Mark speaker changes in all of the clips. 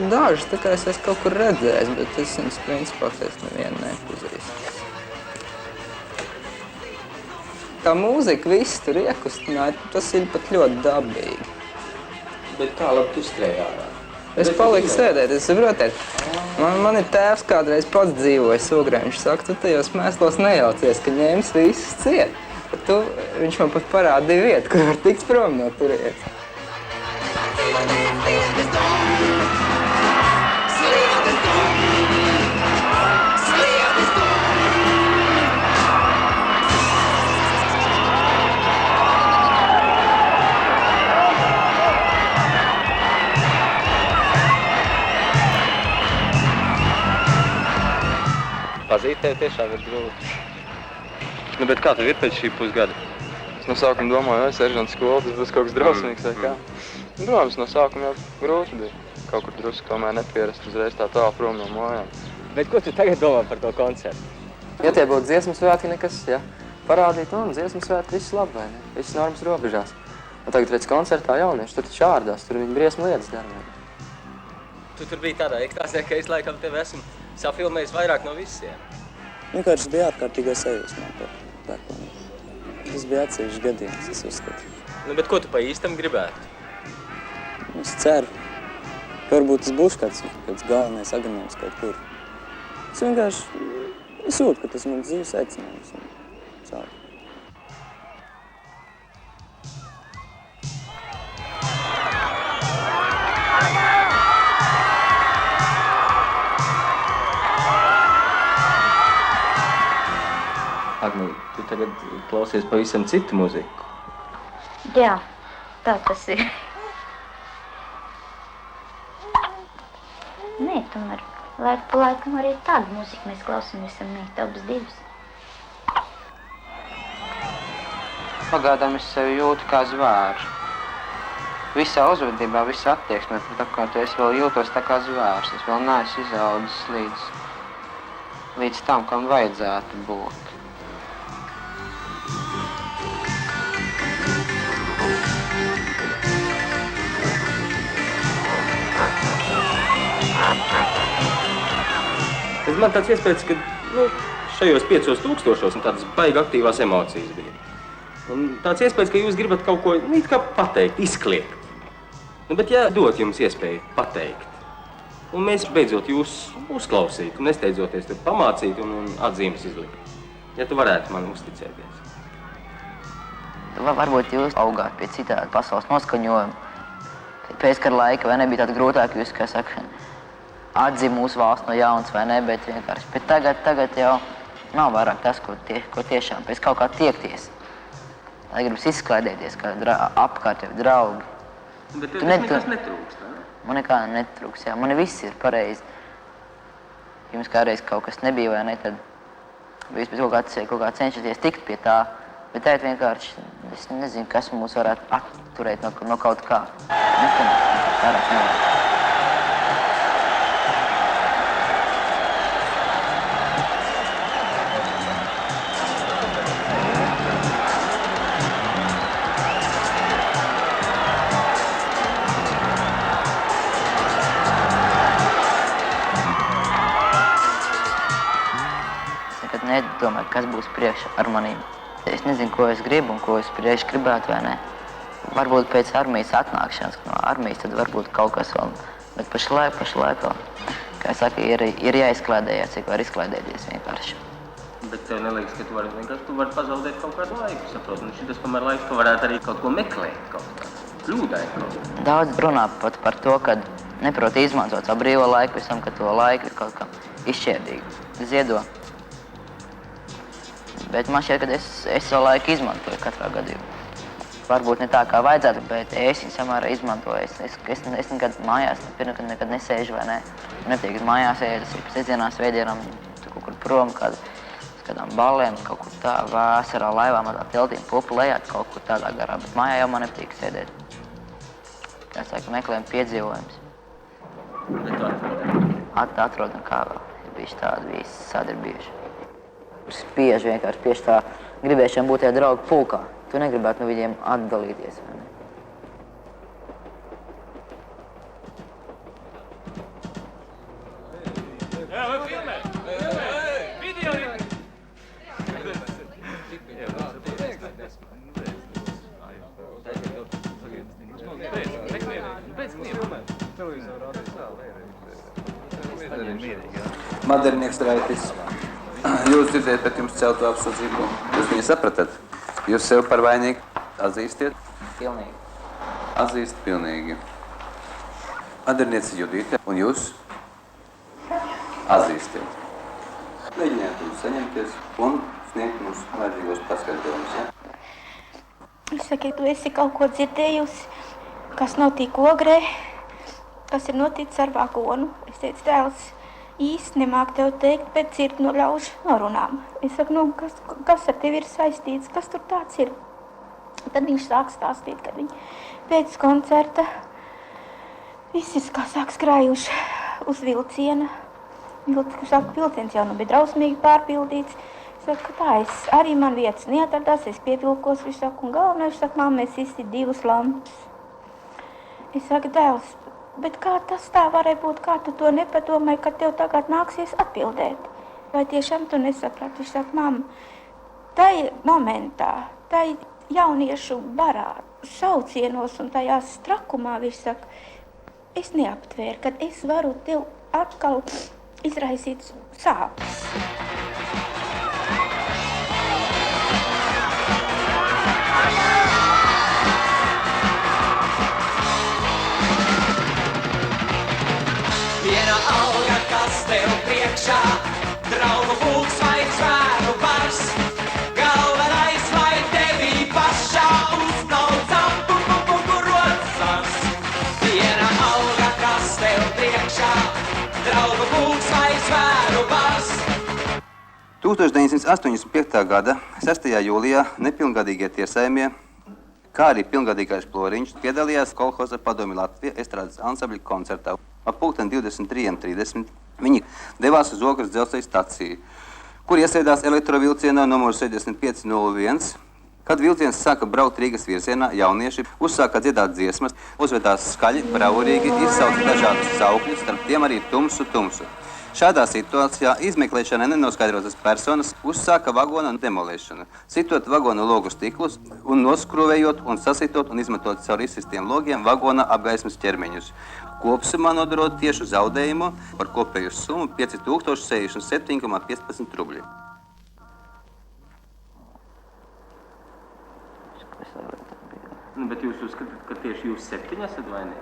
Speaker 1: dažus, tā kā es esmu kaut kur redzējis, bet es viņus principā nevienu nepazīstu. Tā mūzika viss tur iekustināja, tas ir pat ļoti dabīgi.
Speaker 2: Bet kā labi tu skrēji ārā?
Speaker 1: Es paliku sēdēt, es saprotu, man ir tēvs kādreiz pats dzīvoja Ogrē, viņš saka, tu tajos mēslos nejaucies, ka ņems visus ciet. Viņš man pat parādīja vietu, kur var tikt prom no turienes.
Speaker 2: Pazīt tevi tiešām ir grūti.
Speaker 3: Nu, bet kā tev ir pēc šī pusgada? Es no sākuma domāju, vai seržanta skola, tas būs kaut kas drausmīgs vai kā. Protams, no sākuma jau grūti bija. Kaut kur drusku tomēr nepierast uzreiz tā tālu prom no mājām.
Speaker 2: Bet ko tu tagad domā par to koncertu?
Speaker 4: Ja tie būtu dziesmu svētki, nekas, ja, parādīt, un dziesmu svētki viss labi, vai ne? Viss normas robežās. Un tagad redz koncertā jaunieši, tur taču ārdās, tur viņi briesmu lietas dara.
Speaker 2: Tu tur biji tādā ekstāzē, ka es laikam tevi esmu safilmējis vairāk no visiem.
Speaker 5: Vienkārši bija ārkārtīgā sajūsmā par pērkonu. Tas bija atsevišķs gadījums, es uzskatu.
Speaker 2: Nu, bet ko tu pa īstam gribētu?
Speaker 5: Es ceru, ka varbūt tas būs kāds galvenais agronoms kaut kur. Es vienkārši jūtu, ka tas mans dzīves aicinājums un caur.
Speaker 2: Agnī, tu tagad klausies pavisam citu muziku.
Speaker 6: Jā, tā tas ir. Nē, tomēr laiku pa laikam arī tādu muziku mēs klausāmies, mīt abas divas.
Speaker 4: Pagaidām es sevi jūtu kā zvērs. Visā uzvedībā, visā attieksmē, es vēl jūtos tā kā zvērs. Es vēl neesmu izaudzis līdz tam, kam vajadzētu būt.
Speaker 2: Man tāds iespējas, ka šajos 5000 un tādas baigi aktīvās emocijas bija. Un tāds iespējas, ka jūs gribat kaut ko kā pateikt, izkliegt. Bet ja dot jums iespēju pateikt, un mēs beidzot jūs uzklausīt, un nesteidzoties tur pamācīt un atzīmes izlikt, ja tu varētu man uzticēties.
Speaker 4: Varbūt jūs augāt pie citādi pasaules noskaņojuma. Pēckara laika vai nebija tāda grūtāka jūs, kā saka, atzīt mūsu valsts no jaunas vai ne, bet vienkārši. Bet tagad jau nav vairāk tas, ko tiešām pēc kaut kā tiekties. Lai gribas izklaidēties, kā apkārt tevi draugi.
Speaker 2: Bet tev nekas netrūkst, ne?
Speaker 4: Man nekā netrūkst, jā. Man viss ir pareizi. Jums kādreiz kaut kas nebija vai ne, tad jūs pēc kaut kā cenšaties tikt pie tā. Bet tagad vienkārši, es nezinu, kas mūs varētu atturēt no kaut kā. Nekam vairāk nevar. Nedomāju, kas būs priekš ar manīm. Es nezinu, ko es gribu un ko es priekš gribētu vai ne. Varbūt pēc armijas atnākšanas, no armijas tad varbūt kaut kas vēl. Bet pašlaik vēl, kā es saku, ir jāizklaidējās, cik var izklaidēties vienkārši.
Speaker 2: Bet tev neliekas, ka tu vari pazaudēt kaut kādu laiku, saprot? Un šitas tomēr laiks, tu varētu arī kaut ko meklēt, kaut kā kļūdēt kaut ko.
Speaker 4: Daudz runā pat par to, ka neprot izmantot savu brīvo laiku, visam, ka to laiku ir kaut kā izšķērdīgi ziedo. Bet man šķiet, ka es savu laiku izmantoju katrā gadījumā. Varbūt ne tā, kā vajadzētu, bet es viņu samērā izmantoju. Es nekad mājās nekad nesēžu vai ne. Netiek mājās ēd, es ir sestdienās, svētdienām, kaut kur prom, kādām ballēm, kaut kur tā, vasarā laivā, mazā teltīm, pupu lejāt, kaut kur tādā garā. Bet mājā jau man nepatīk sēdēt. Kā saka, meklējam piedzīvojumus.
Speaker 2: Bet tu atrodam?
Speaker 4: Atrodam kā vēl. Ir bijuši tādi visi sadarbījuši. Spiež vienkārši tā gribēšana būt tajā draugu pulkā. Tu negribētu no viņiem atdalīties, vai ne?
Speaker 7: Madernieks Raitis. Jūs dzirdējat pēc jums celto apsūdzību. Jūs viņu sapratat? Jūs sev par vainīgu atzīstiet?
Speaker 4: Pilnīgi.
Speaker 7: Atzīst pilnīgi. Maderniece Judīte. Un jūs? Atzīstiet. Mēģiniet jūs saņemties un sniegt mums vajadzīgos paskaidrojumus, ja?
Speaker 6: Es saku, tu esi kaut ko dzirdējusi, kas notika Ogrē, kas ir noticis ar vagonu. Es teicu, tēls, īsti nemāk tev teikt, bet dzird no ļaužu norunām. Es saku, nu, kas ar tevi ir saistīts, kas tur tāds ir? Tad viņš sāk stāstīt, kad viņi pēc koncerta visi, kā sāk skrājuši uz vilciena. Vilciens jau nu bija drausmīgi pārpildīts. Es saku, tā, arī man vietas neatradās, es pievilkos, viņš saka, un galvenais, viņš saka, mamma, es izsit 2 lampas. Es saku, dēls, bet kā tas tā varēja būt, kā tu to nepadomāji, ka tev tagad nāksies atbildēt? Vai tiešām tu nesaprati? Viņš saka, mamma, tai momentā, tai jauniešu barā, saucienos un tajās trakumā, viņš saka, es neaptvēru, kad es varu tev atkal izraisīt sāpes.
Speaker 8: Viena alga, kas tev priekšā, draugu pulks vai zvēru bars. Galvenais, lai tevī pašā uznaucam rocas. Viena alga, kas tev priekšā, draugu pulks vai zvēru bars.
Speaker 7: 1985. gada 6. jūlijā nepilngadīgie tiesājumie, kā arī pilngadīgais Ploriņš, piedalījās kolhoza Padomju Latvija estrādes ansambļa koncertā. Ap 23:30 viņi devās uz Ogres dzelzceļa staciju, kur iesēdās elektrovilcienā numuru 7501. Kad vilciens sāka braukt Rīgas virzienā, jaunieši uzsāka dziedāt dziesmas, uzvedās skaļi, bravurīgi, izsauca dažādus saukļus, starp tiem arī tumsu. Šādā situācijā izmeklēšanai nenoskaidrotas personas uzsāka vagona demolēšanu, sitot vagona logu stiklus un noskrūvējot un sasitot un izmetot caur izsistiem logiem vagona apgaismas ķermeņus. Kopsumā nodarot tiešu zaudējumu par kopēju summu 5067,15 rubļi.
Speaker 2: Bet jūs uzskatāt, ka tieši jūs 7 esat vainīgi?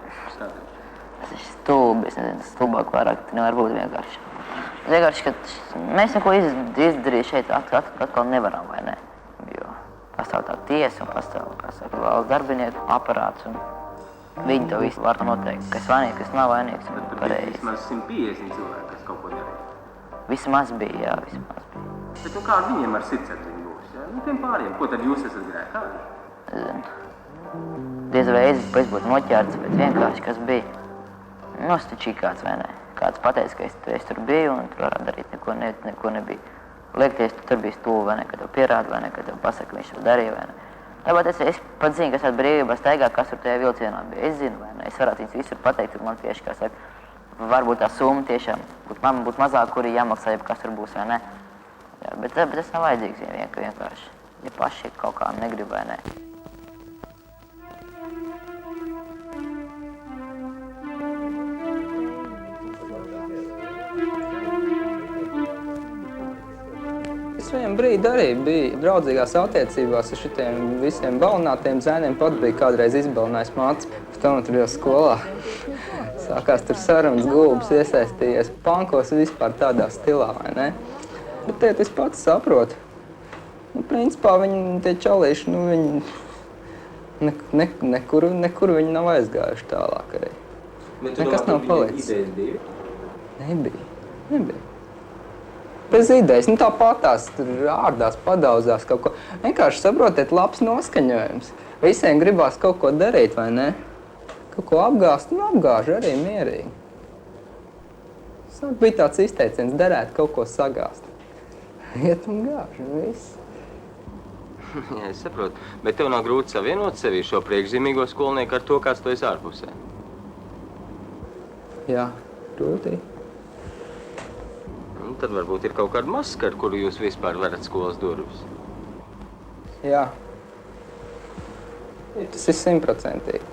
Speaker 4: Tas ir stulbi, es nezinu, stulbāk vairāk nevar būt vienkārši. Vienkārši, ka mēs neko izdarīt šeit atkal nevaram, vai ne? Jo pastāv tā tiesa un pastāv valsts darbinieku aparāts un viņi to visu var noteikt, kas vainīgs, kas nav vainīgs un pareizi.
Speaker 2: Vismaz 150 cilvēki, kas kaut ko darīja.
Speaker 4: Vismaz bija, jā, vismaz bija.
Speaker 2: Bet nu kā ar viņiem ar sirdsapziņu būs, jā? Nu tiem pāriem, ko tad jūs esat grēkāji?
Speaker 4: Nezinu. Diez vai es būtu noķērts, bet vienkārši, kas bija. Nostačīja kāds, vai ne? Kāds pateica, ka es tur biju un tur varētu darīt neko nebija. Liekties, tu tur biji stūli, vai ne, ka tev pierāda, vai ne, ka tev pasaka, viņš to darīja, vai ne. Tāpēc es pat zinu, kas tāda brīvībā staigā, kas tur tajā vilcienā bija. Es zinu, vai ne, es varētu viņus visur pateikt, un man tieši, kā saka, varbūt tā summa tiešām, man būtu mazāk, kuri jāmaksā, ja kas tur būs, vai ne. Jā, bet tas nav vajadzīgs vienkārši, ja paši kaut kā negrib, vai ne.
Speaker 1: Es viņam brīdi arī biju draudzīgās attiecībās ar šitiem visiem balinātiem zēniem. Pat bija kādreiz izbalinājis mācis, pēc tam tur jau skolā. Sākās tur sarunas, gulbas iesaistījies pankos vispār tādā stilā, vai ne? Bet tiet es pats saprotu. Nu, principā viņi, tie čalīši, nu viņi nekur viņi nav aizgājuši tālāk arī. Nekas nav palicis.
Speaker 2: Idejas bija?
Speaker 1: Nebija. Bez idejas, nu tāpat tās tur ārdās, padauzās kaut ko. Vienkārši saprotiet, labs noskaņojums. Visiem gribās kaut ko darīt, vai ne? Kaut ko apgāst, nu apgāž arī mierīgi. Sāk bija tāds izteiciens, derētu kaut ko sagāst. Iet un gāž, un viss.
Speaker 2: Jā, es saprotu. Bet tev nav grūti savienot sevi šo priekšzīmīgo skolnieku ar to, kāds tu esi ārpusē?
Speaker 1: Jā, grūti.
Speaker 2: Tad varbūt ir kaut kāda maska, ar kuru jūs vispār verat skolas durvis.
Speaker 1: Jā. Tas ir 100%.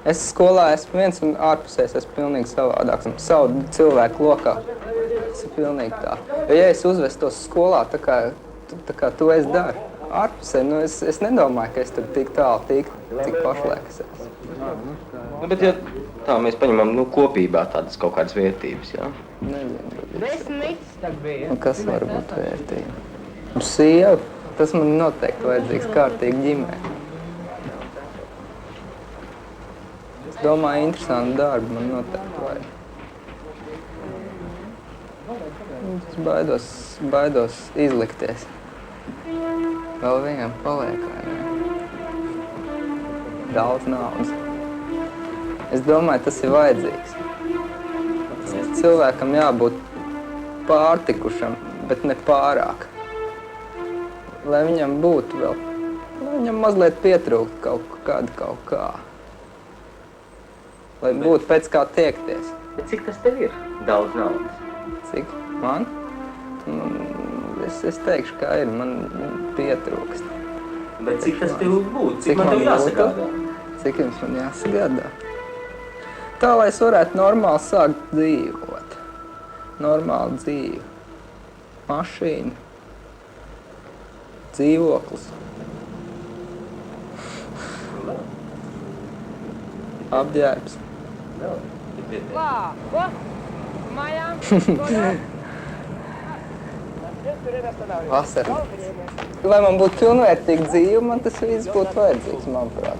Speaker 1: Es skolā esmu viens un ārpusēs esmu pilnīgi savādāks. Savu cilvēku lokā. Tas ir pilnīgi tā. Jo, ja es uzvestu tos skolā, tā kā tu es daru, ārpusē, nu es nedomāju, ka es tur tik tālu tiktu, cik pašlaik es esmu.
Speaker 2: Nu, bet ja tā mēs paņemam, nu, kopībā tādas kaut kādas vērtības, jā?
Speaker 1: Nezinu. Un kas var būt vērtība? Un sieva, tas man noteikti vajadzīgs kārtīgi ģimene. Es domāju, interesantu darbu man noteikti vajag. Es baidos izlikties. Vēl vienam paliek, vai ne? Daudz naudas. Es domāju, tas ir vajadzīgs. Cilvēkam jābūt pārtikušam, bet ne pārāk. Lai viņam būtu vēl, lai viņam mazliet pietrūkt kaut kā. Lai būtu pēc kā tiekties.
Speaker 2: Bet cik tas tev ir? Daudz naudas.
Speaker 1: Cik? Man? Es teikšu, kā ir, man pietrūkst.
Speaker 2: Bet cik tas tev būtu? Cik man tev jāsagādā?
Speaker 1: Cik jums man jāsagādā? Tā, lai es varētu normāli sākt dzīvot. Normāli dzīvi. Mašīna. Dzīvoklis. Apģērbs. Vasara. Lai man būtu pilnvērtīga dzīve, man tas viss būtu vajadzīgs, manuprāt.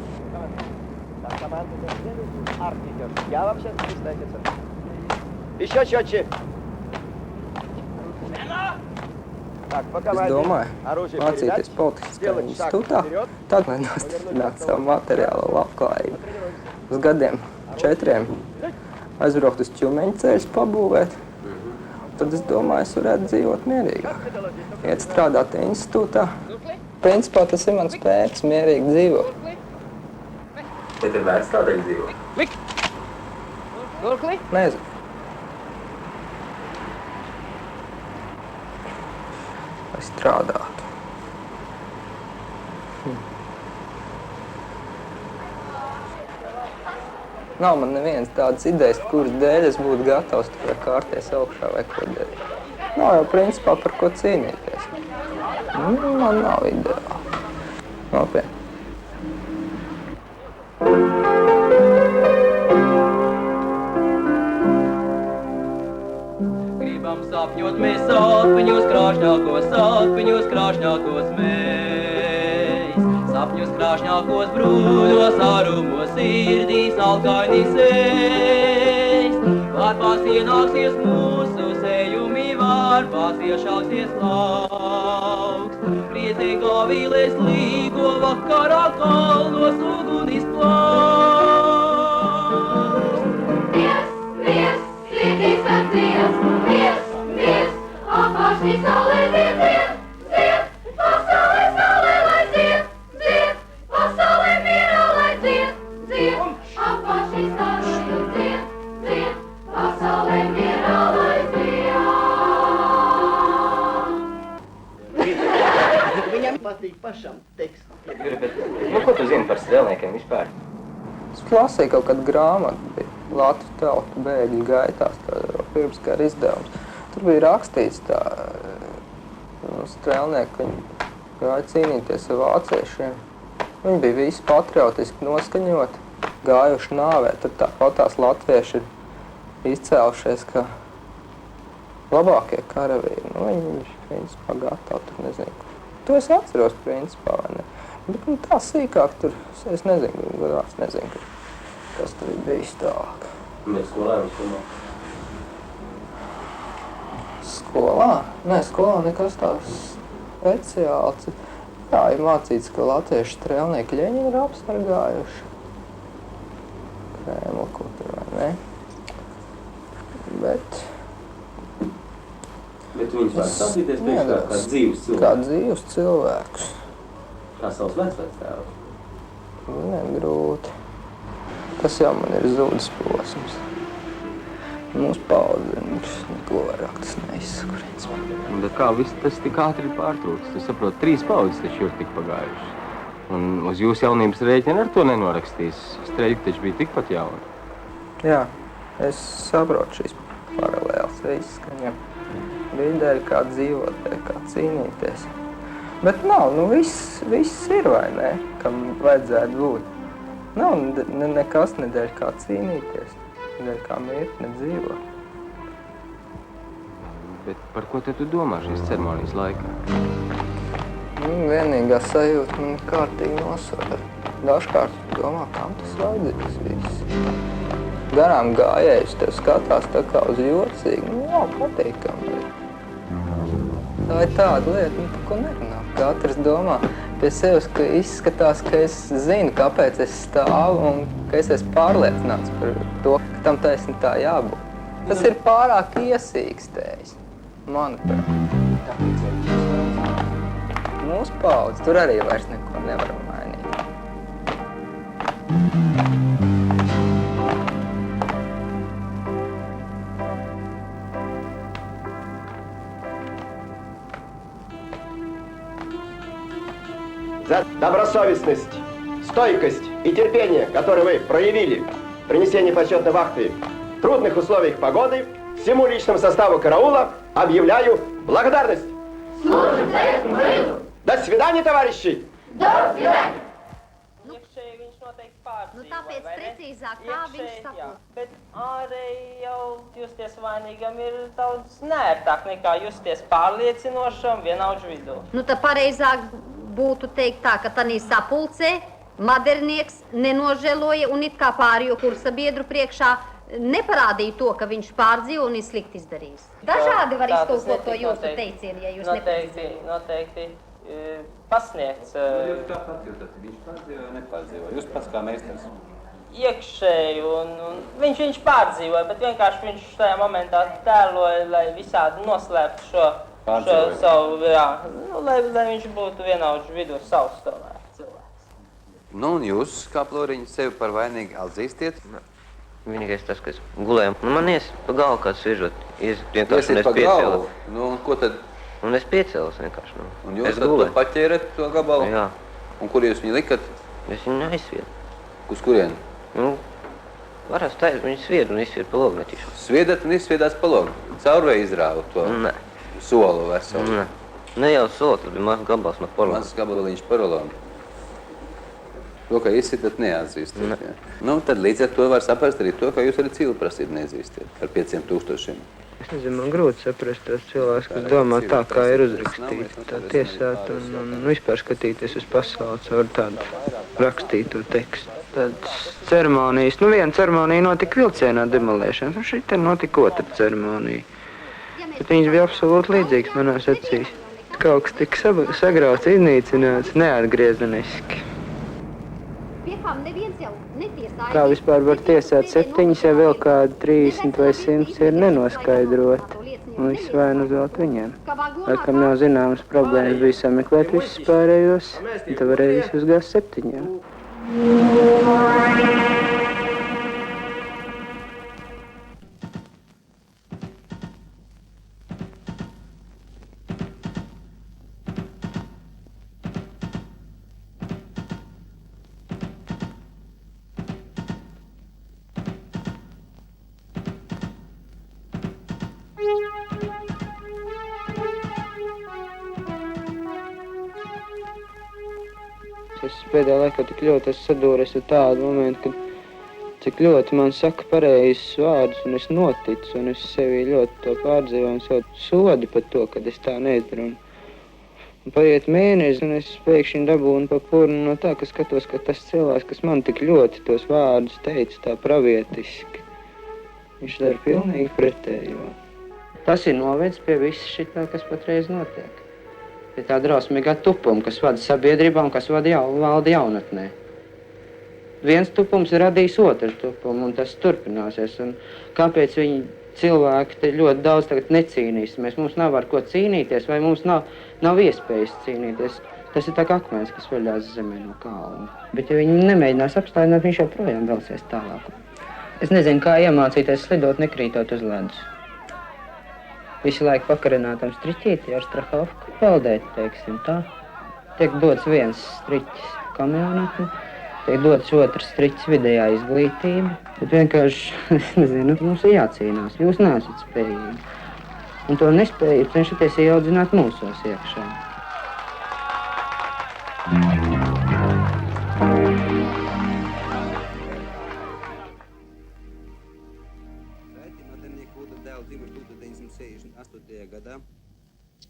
Speaker 9: Я вообще представитель. Еще четче. Так, пока
Speaker 1: Es domāju, mācīties politiskā institūtā, tad, lai nostiprinātu savu materiālo labklājību. Uz gadiem 4 aizbraukt uz Ķilmeņa ceļus pabūvēt, tad es domāju, es varētu dzīvot mierīgāk. Iet strādāt institūtā. Principā tas ir mans pērks, mierīgi dzīvot.
Speaker 2: Bet ir vērts tādēļ dzīvot?
Speaker 1: Nezinu. Lai strādātu. Nav man nevienas tādas idejas, kuras dēļ es būtu gatavs tikai kārties augšā vai ko darīt. Nav jau principā par ko cīnīties. Man nav ideāli. Nopietni.
Speaker 10: Sapņot mēs sapņos krāšņākos mēs. Sapņos krāšņākos brūdos, ārumos sirdīs alkaini sēs. Vārpās ienāksies mūsu sējumi, vārpās iešāksies lauks. Priecīgā vīlēs līgo vakarā kalnos ugunis plauks.
Speaker 11: Mies, slikīs ar Mies, apāršņī saulē zied, pasaulē saulē lai zied, pasaulē mierā lai zied, apāršņī saulē zied, pasaulē mierā lai zied.
Speaker 9: Viņam patīk pašam teksts.
Speaker 2: Nu, ko tu zini par strēlniekiem vispār?
Speaker 1: Es lasīju kaut kādu grāmatu, bija Latvijas tautu bēgļu gaitās, tā pirms kara izdevums. Tur bija rakstīts tā, strēlnieki, viņi gāja cīnīties ar vāciešiem. Viņi bija visi patriotiski noskaņoti, gājuši nāvē. Tad tāpat tās latvieši ir izcēlušies kā labākie karavīri. Nu, viņi principā gatavi, tur nezinu. To es atceros principā, vai ne? Bet tā sīkāk tur, es nezinu, godās nezinu, kas tur ir bijis tālāk.
Speaker 2: Bet skolā vai skolā?
Speaker 1: Skolā? Nē, skolā nekas tās speciāls. Jā, ir mācīts, ka latviešu strēlnieki Ļeņinu ir apsargājuši. Krēmlu, ko tur vai ne. Bet
Speaker 2: viņus var sasīties priekšā kā dzīvus cilvēkus?
Speaker 1: Kā dzīvus cilvēkus.
Speaker 2: Kā savus vecvectēvus?
Speaker 1: Nē, grūti. Tas jau man ir zūdas posms. Mūsu paudze neko vairāk tas neizsaka, principā.
Speaker 2: Bet kā viss tas tik ātri ir pārtrūkts? Tu saproti, 3 paudzes taču ir tik pagājušas. Un uz jūsu jaunības rēķina ar to nenorakstīs. Streļki taču bija tikpat jauni.
Speaker 1: Jā, es saprotu šīs paralēlas visas, ka viņam Bija dēļ kā dzīvot, dēļ kā cīnīties. Bet nav, viss ir, vai ne, kam vajadzētu būt. Nav nekas nedēļ kā cīnīties, nedēļ kā mirt, ne dzīvot.
Speaker 2: Bet par ko te tu domā šīs ceremonijas laikā?
Speaker 1: Vienīgā sajūta man ir kārtīgi nosvara. Dažkārt domā, kam tas vajadzīgs viss. Garām gājējus tev skatās tā kā uz jocīgu, nav patīkami. Tā ir tāda lieta, par ko nerunā. Katrs domā pie sevis, ka izskatās, ka es zinu, kāpēc es stāvu un ka es esmu pārliecināts par to, ka tam taisni tā jābūt. Tas ir pārāk iesīkstējis, manuprāt. Mūsu paudze tur arī vairs neko nevar mainīt.
Speaker 9: За добросовестность, стойкость и терпение, которые вы проявили при несении почетной вахты в трудных условиях погоды, всему личному составу караула объявляю благодарность.
Speaker 11: Служим советскому Союзу!
Speaker 9: До свидания, товарищи!
Speaker 11: До свидания!
Speaker 10: Iekšēji viņš noteikti pārdzīvo,
Speaker 12: Nu, tāpēc
Speaker 10: vai ne?
Speaker 12: precīzāk, kā viņš
Speaker 10: Iekšēji, jā.
Speaker 12: saprot.
Speaker 10: Bet ārēji jau justies vainīgam ir daudz nērtāk nekā justies pārliecinošam vienaudžu vidū.
Speaker 12: Nu, tā pareizāk būtu teikt tā, ka tanī sapulcē Madernieks nenožēloja un it kā pārējo kursa biedru priekšā neparādīja to, ka viņš pārdzīvo un ir slikti izdarījis. Dažādi var iztulkot to jūsu teicienu, ja jūs neprecīzējat.
Speaker 10: Noteikti pasniegts.
Speaker 7: Jūs kā pats jūtat, viņš pārdzīvoja vai nepārdzīvoja? Jūs pats kā meistars.
Speaker 10: Iekšēji un viņš pārdzīvoja, bet vienkārši viņš tajā momentā tēloja, lai visādi noslēptu šo savu, jā, lai viņš būtu vienaudžu vidū savs tomēr cilvēks.
Speaker 7: Nu, un jūs, kā Ploriņš, sevi par vainīgi atzīstiet?
Speaker 13: Vienīgais tas, ka es gulēju, man ies pa galvu kāds sviežot.
Speaker 7: Iesiet pa galvu? Nu, un ko tad?
Speaker 13: Un es piecēlos vienkārši. Nu.
Speaker 7: Un jūs tad to paķērat to gabalu?
Speaker 13: Jā.
Speaker 7: Un kur jūs viņu likat?
Speaker 13: Es viņu aizsviedu.
Speaker 7: Uz kurieni?
Speaker 13: Nu, varās tā, viņu sviedu un izsviedu pa logu netīšu.
Speaker 7: Sviedat un izsviedās pa logu? Caurvēju izrāvu to?
Speaker 13: Nē.
Speaker 7: Solu veselu?
Speaker 13: Nē. Ne jau soli, tas bija mazs gabals no porolām.
Speaker 7: Mazs gabaliņš porolām. To, ka izsitat, neatzīstiet. Ja? Nu, tad līdz ar to var saprast arī to, ka jūs arī cīlu prasību neatzīstiet ar 500 000.
Speaker 1: Es nezinu, man grūti saprast tos cilvēkus, kas domā tā, kā ir uzrakstīti, tā tiesāt un vispār skatīties uz pasauli caur tādu rakstīto tekstu. Tādas ceremonijas, viena ceremonija notika vilcienā demolēšanas, un šeit notika otra ceremonija. Bet viņas bija absolūti līdzīgas manās acīs. Kaut kas tika sagrauts, iznīcināts, neatgriezeniski. Kā vispār var tiesāt 7, ja vēl kādi 30 vai 100 ir nenoskaidroti un viss vainu uzvelt viņiem? Vai kam nav zināmas problēmas bija sameklēt visus pārējos, tad varēja visus gāzt 7. Es pēdējā laikā tik ļoti esmu sadūries ar tādu momentu, kad cik ļoti man saka pareizes vārdus, un es noticu, un es sevi ļoti to pārdzīvoju, un sev sodu par to, kad es tā neizdaru. Un paiet mēnesis, un es pēkšņi dabūnu pa purnu no tā, ka skatos, ka tas cilvēks, kas man tik ļoti tos vārdus teica tā pravietiski, viņš dara pilnīgi pretējo. Tas ir novedis pie visa šitā, kas patreiz notiek. Pie tā drausmīgā tupuma, kas vada sabiedrībā un kas valda jaunatnē. Viens tupums ir radījis otru tupumu, un tas turpināsies. Un kāpēc viņi cilvēki te ļoti daudz tagad necīnīsimies? Mums nav ar ko cīnīties, vai mums nav iespējas cīnīties. Tas ir tā kā akmens, kas vaļās zemē no kalna. Bet ja viņi nemēģinās apstādināt, viņš joprojām velsies tālāk. Es nezinu, kā iemācīties slidot, nekrītot uz ledus. Visu laiku pakarinātam striķīti ar strahovku peldēt, teiksim tā. Tiek dots viens striķis kamionatni, tiek dots otrs striķis vidējā izglītība. Bet vienkārši, es nezinu, mums ir jācīnās, jūs neesat spējīgi. Un to nespēju cenšaties ieaudzināt mūsos iekšā.
Speaker 7: Gadā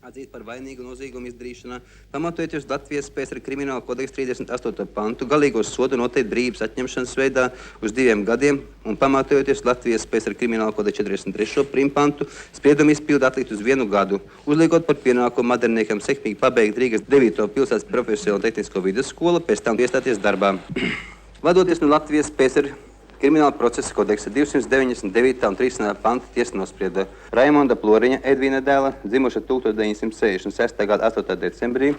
Speaker 7: atzīt par vainīgu noziegumu izdarīšanā, pamatojoties Latvijas PSR krimināla kodeksa 38. pantu, galīgos sodu noteikt brīvības atņemšanas veidā uz 2 gadiem un pamatojoties Latvijas PSR krimināla kodeksa 43. primpantu, spriedumu izpildu atlikt uz 1 gadu, uzliekot par pienākumu Madernniekam sekmīgi pabeigt Rīgas 9. pilsētas profesionālo tehnisko vidusskolu, pēc tam iestāties darbā. Vadoties no Latvijas PSR Krimināla procesa kodeksa 299. un 3. panta tiesa nosprieda Raimonda Ploriņa Edvīna dēla, dzimuša 1966. gada 8. decembrī,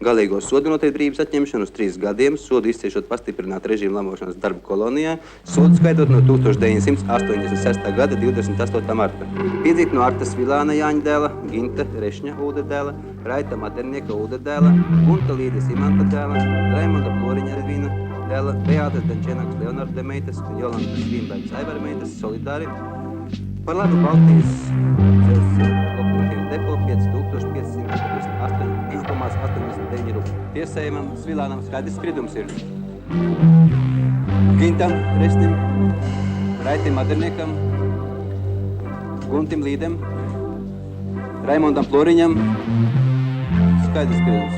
Speaker 7: galīgo sodu noteikt brīvības atņemšanu uz 3 gadiem, sodu izciešot pastiprināt režīmu labošanas darbu kolonijā, sodu skaitot no 1986. gada 28. marta. Piedzīt no Artas Vilāna Jāņa dēla, Ginta Rešņa Ulda dēla, Raita Madernieka Ulda dēla, Gunta Līdes Imanta dēla, Raimonda Ploriņa Edvīna dēla, Beātas Dančenāks Leonarda meitas un Jolantas Vīmbergas Aivara meitas solidāri par labu Baltijas lokomotīvu depo 5548,89 rubļu. Tiesējumam Svilānam skaidrs spriedums ir Gintam Restim, Raitim Maderniekam, Guntim Līdem, Raimondam Ploriņam skaidrs spriedums.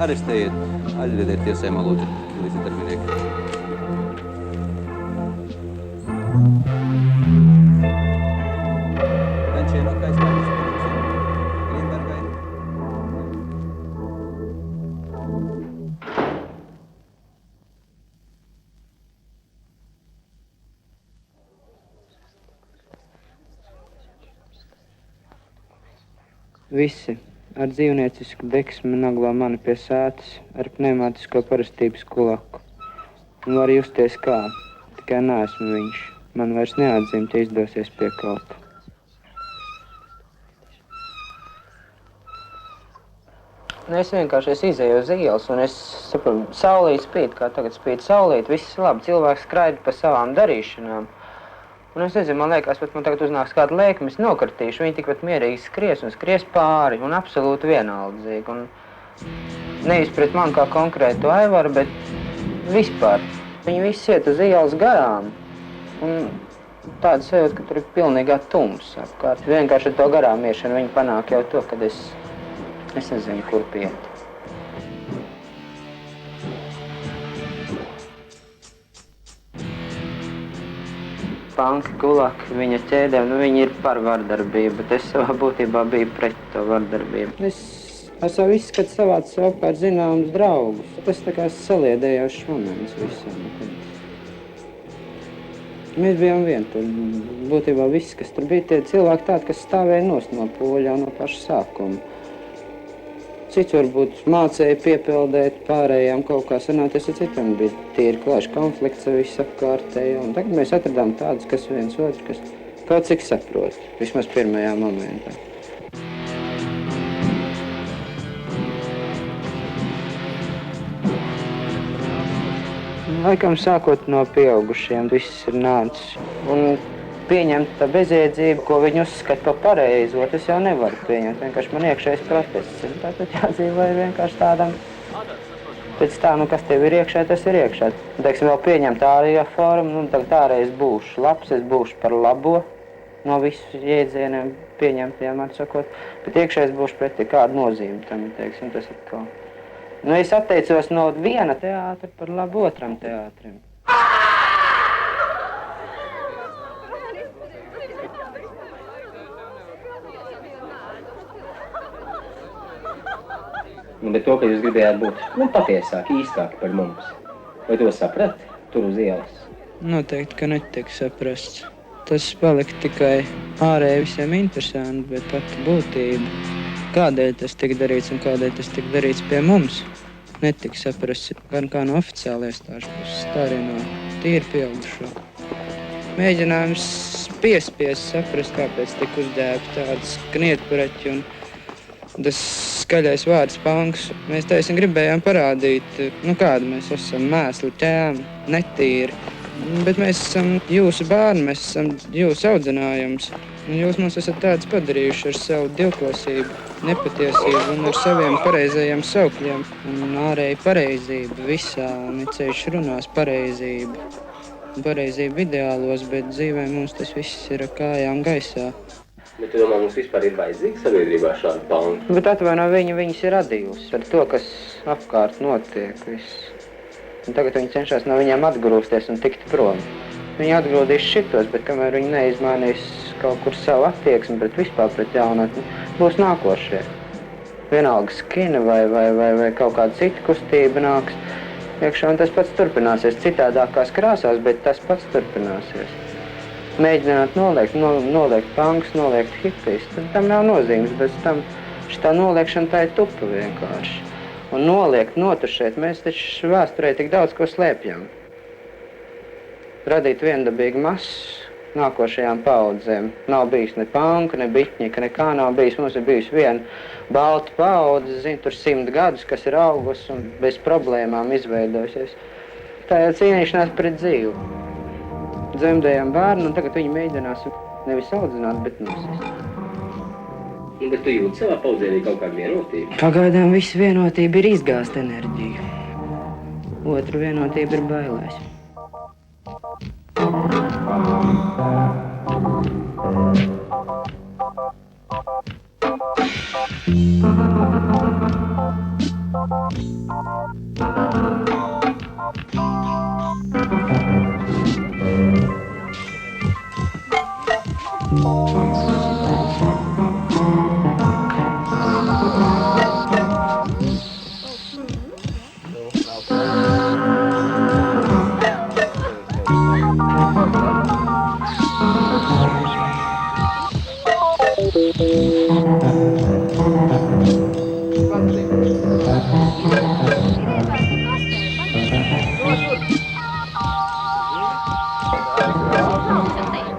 Speaker 7: Arestējiet, aizvediet tiesējumā lūdzu.
Speaker 1: Visi ar dzīvniecisku deksmi naglo mani pie sētas ar pneumātisko parastības kulaku. Un var justies kā, tikai neesmu viņš. Man vairs neatzīmt, ja izdosies piekaut. Es vienkārši izēju uz ielas un es saprotu, saulīt spīd, kā tagad spīd saulīt, viss labi, cilvēks skraida pa savām darīšanām. Un es nezinu, man liekas, bet man tagad uznāks kādu lēkmi, es nokritīšu, viņi tikpat mierīgi skries un skries pāri un absolūti vienaldzīgi. Un nevis pret man kā konkrētu Aivaru, bet vispār. Viņi visi iet uz ielas garām un tāda sajūta, ka tur ir pilnīgā tums apkārt. Vienkārši ar to garām iešanu viņi panāk jau to, kad es nezinu, kur piet. Panki, gulaki, viņa ķēdēm, viņi ir par vardarbību, bet es savā būtībā biju pret to vardarbību. Es ar savu izskatu savācu sev apkārt zināmus draugus. Tas tā kā saliedējošs moments visam. Mēs bijām vien tur. Būtībā viss, kas tur bija, tie cilvēki tādi, kas stāvēja nost no poļa no paša sākuma. Cits varbūt mācēja piepildēt pārējām kaut kā sanāties, ar citiem bija tīri klāši konflikts ar visu apkārtējo. Un tagad mēs atradām tādus, kas viens otru, kas kaut cik saprot, vismaz pirmajā momentā. Laikam sākot no pieaugušiem, viss ir nācis. Un pieņemt tā bezjēdzību, ko viņi uzskata par pareizo, tas jau nevar pieņemt. Vienkārši man iekšējais protests. Tātad jādzīvo ir vienkārši tādam. Pēc tā, kas tev ir iekšē, tas ir iekšē. Teiksim, vēl pieņemt ārējā formu, tagad ārējais būšu labs, es būšu par labo no visu jēdzieniem pieņemtiem, atsakot. Bet iekšējais būšu pretī kādu nozīmi tam, teiksim, tas ir kaut. Es atteicos no viena teātra par labu otram teātrim.
Speaker 2: Bet to, ka jūs gribējāt būt patiesāki, īstāki par mums. Vai to saprat tur uz ielas?
Speaker 1: Noteikti, ka netiek saprasts. Tas palika tikai ārēji visiem interesanti, bet pati būtība. Kādēļ tas tika darīts un kādēļ tas tika darīts pie mums, netika saprasts. Gan kā no oficiāla iestāžu puses, tā arī no tīri pieaugušo. Mēģinājums piespiest saprast, kāpēc tika uzģērbti tādas knietpureķi un tas skaļais vārds panks. Mēs taisni gribējām parādīt, kāda mēs esam mēsli ķēmi, netīri. Bet mēs esam jūsu bērni, mēs esam jūsu audzinājums. Jūs mums esat tāds padarījuši ar savu divkosību, nepatiesību un ar saviem pareizajiem saukļiem. Un ārēji pareizība visā, un ir ceļš runās pareizība. Pareizība ideālos, bet dzīvē mums tas viss ir ar kājām gaisā.
Speaker 2: Bet tu domā, mums vispār ir vajadzīga sabiedrībā šāda panka?
Speaker 1: Bet atvaino viņas ir radījusi ar to, kas apkārt notiek. Un tagad viņi cenšas no viņiem atgrūsties un tikt prom. Viņi atgrūdīs šitos, bet kamēr viņi neizmainīs kaut kur savu attieksmi pret vispār pret jaunatni, būs nākošie. Vienalga skina vai kaut kāda cita kustība nāks iekšā, un tas pats turpināsies citādākās krāsās, bet tas pats turpināsies. Mēģināt noliekt punks, noliekt hipijs, tad tam nav nozīmes, bet tam šitā noliekšana tā ir tupa vienkārši. Un noliekt, notušēt, mēs taču vēsturē tik daudz ko slēpjam. Radīt viendabīgu masu nākošajām paudzēm. Nav bijis ne panka, ne bitņika, nekā nav bijis. Mums ir bijusi viena balta paudze, tur 100 gadus, kas ir augusi un bez problēmām izveidojusies. Tā ir cīnīšanās pret dzīvi. Dzemdējām bērnu, un tagad viņi mēģinās nevis audzināt, bet nosist.
Speaker 2: Bet tu jūti savā paudzē arī kaut kādu vienotību?
Speaker 1: Pagaidām visu vienotība ir izgāzt enerģiju. Otru vienotība ir bailēs.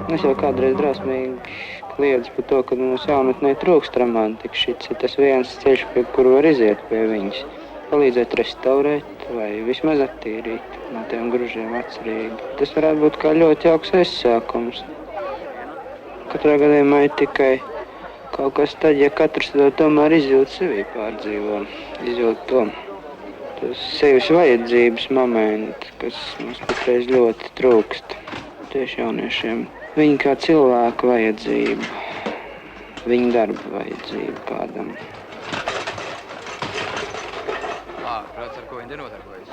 Speaker 1: Es jau kādreiz drāsmīgi kliedzu par to, ka mūsu jaunatnē trūkst romantika. Šits ir tas viens ceļš, pie kuru var iziet pie viņas. Palīdzēt restaurēt vai vismaz attīrīt no tiem gružiem atcerīgi. Tas varētu būt kā ļoti jauks aizsākums. Katrā gadījumā ir tikai kaut kas tad, ja katrs to tomēr izjūt sevī pārdzīvo. Izjūt to sevis vajadzības momentu, kas mums patreiz ļoti trūkst. Tieši jauniešiem. Viņa kā cilvēka vajadzība, viņa darba vajadzība kādam.
Speaker 3: Prāts, ar ko viņi nodarbojas?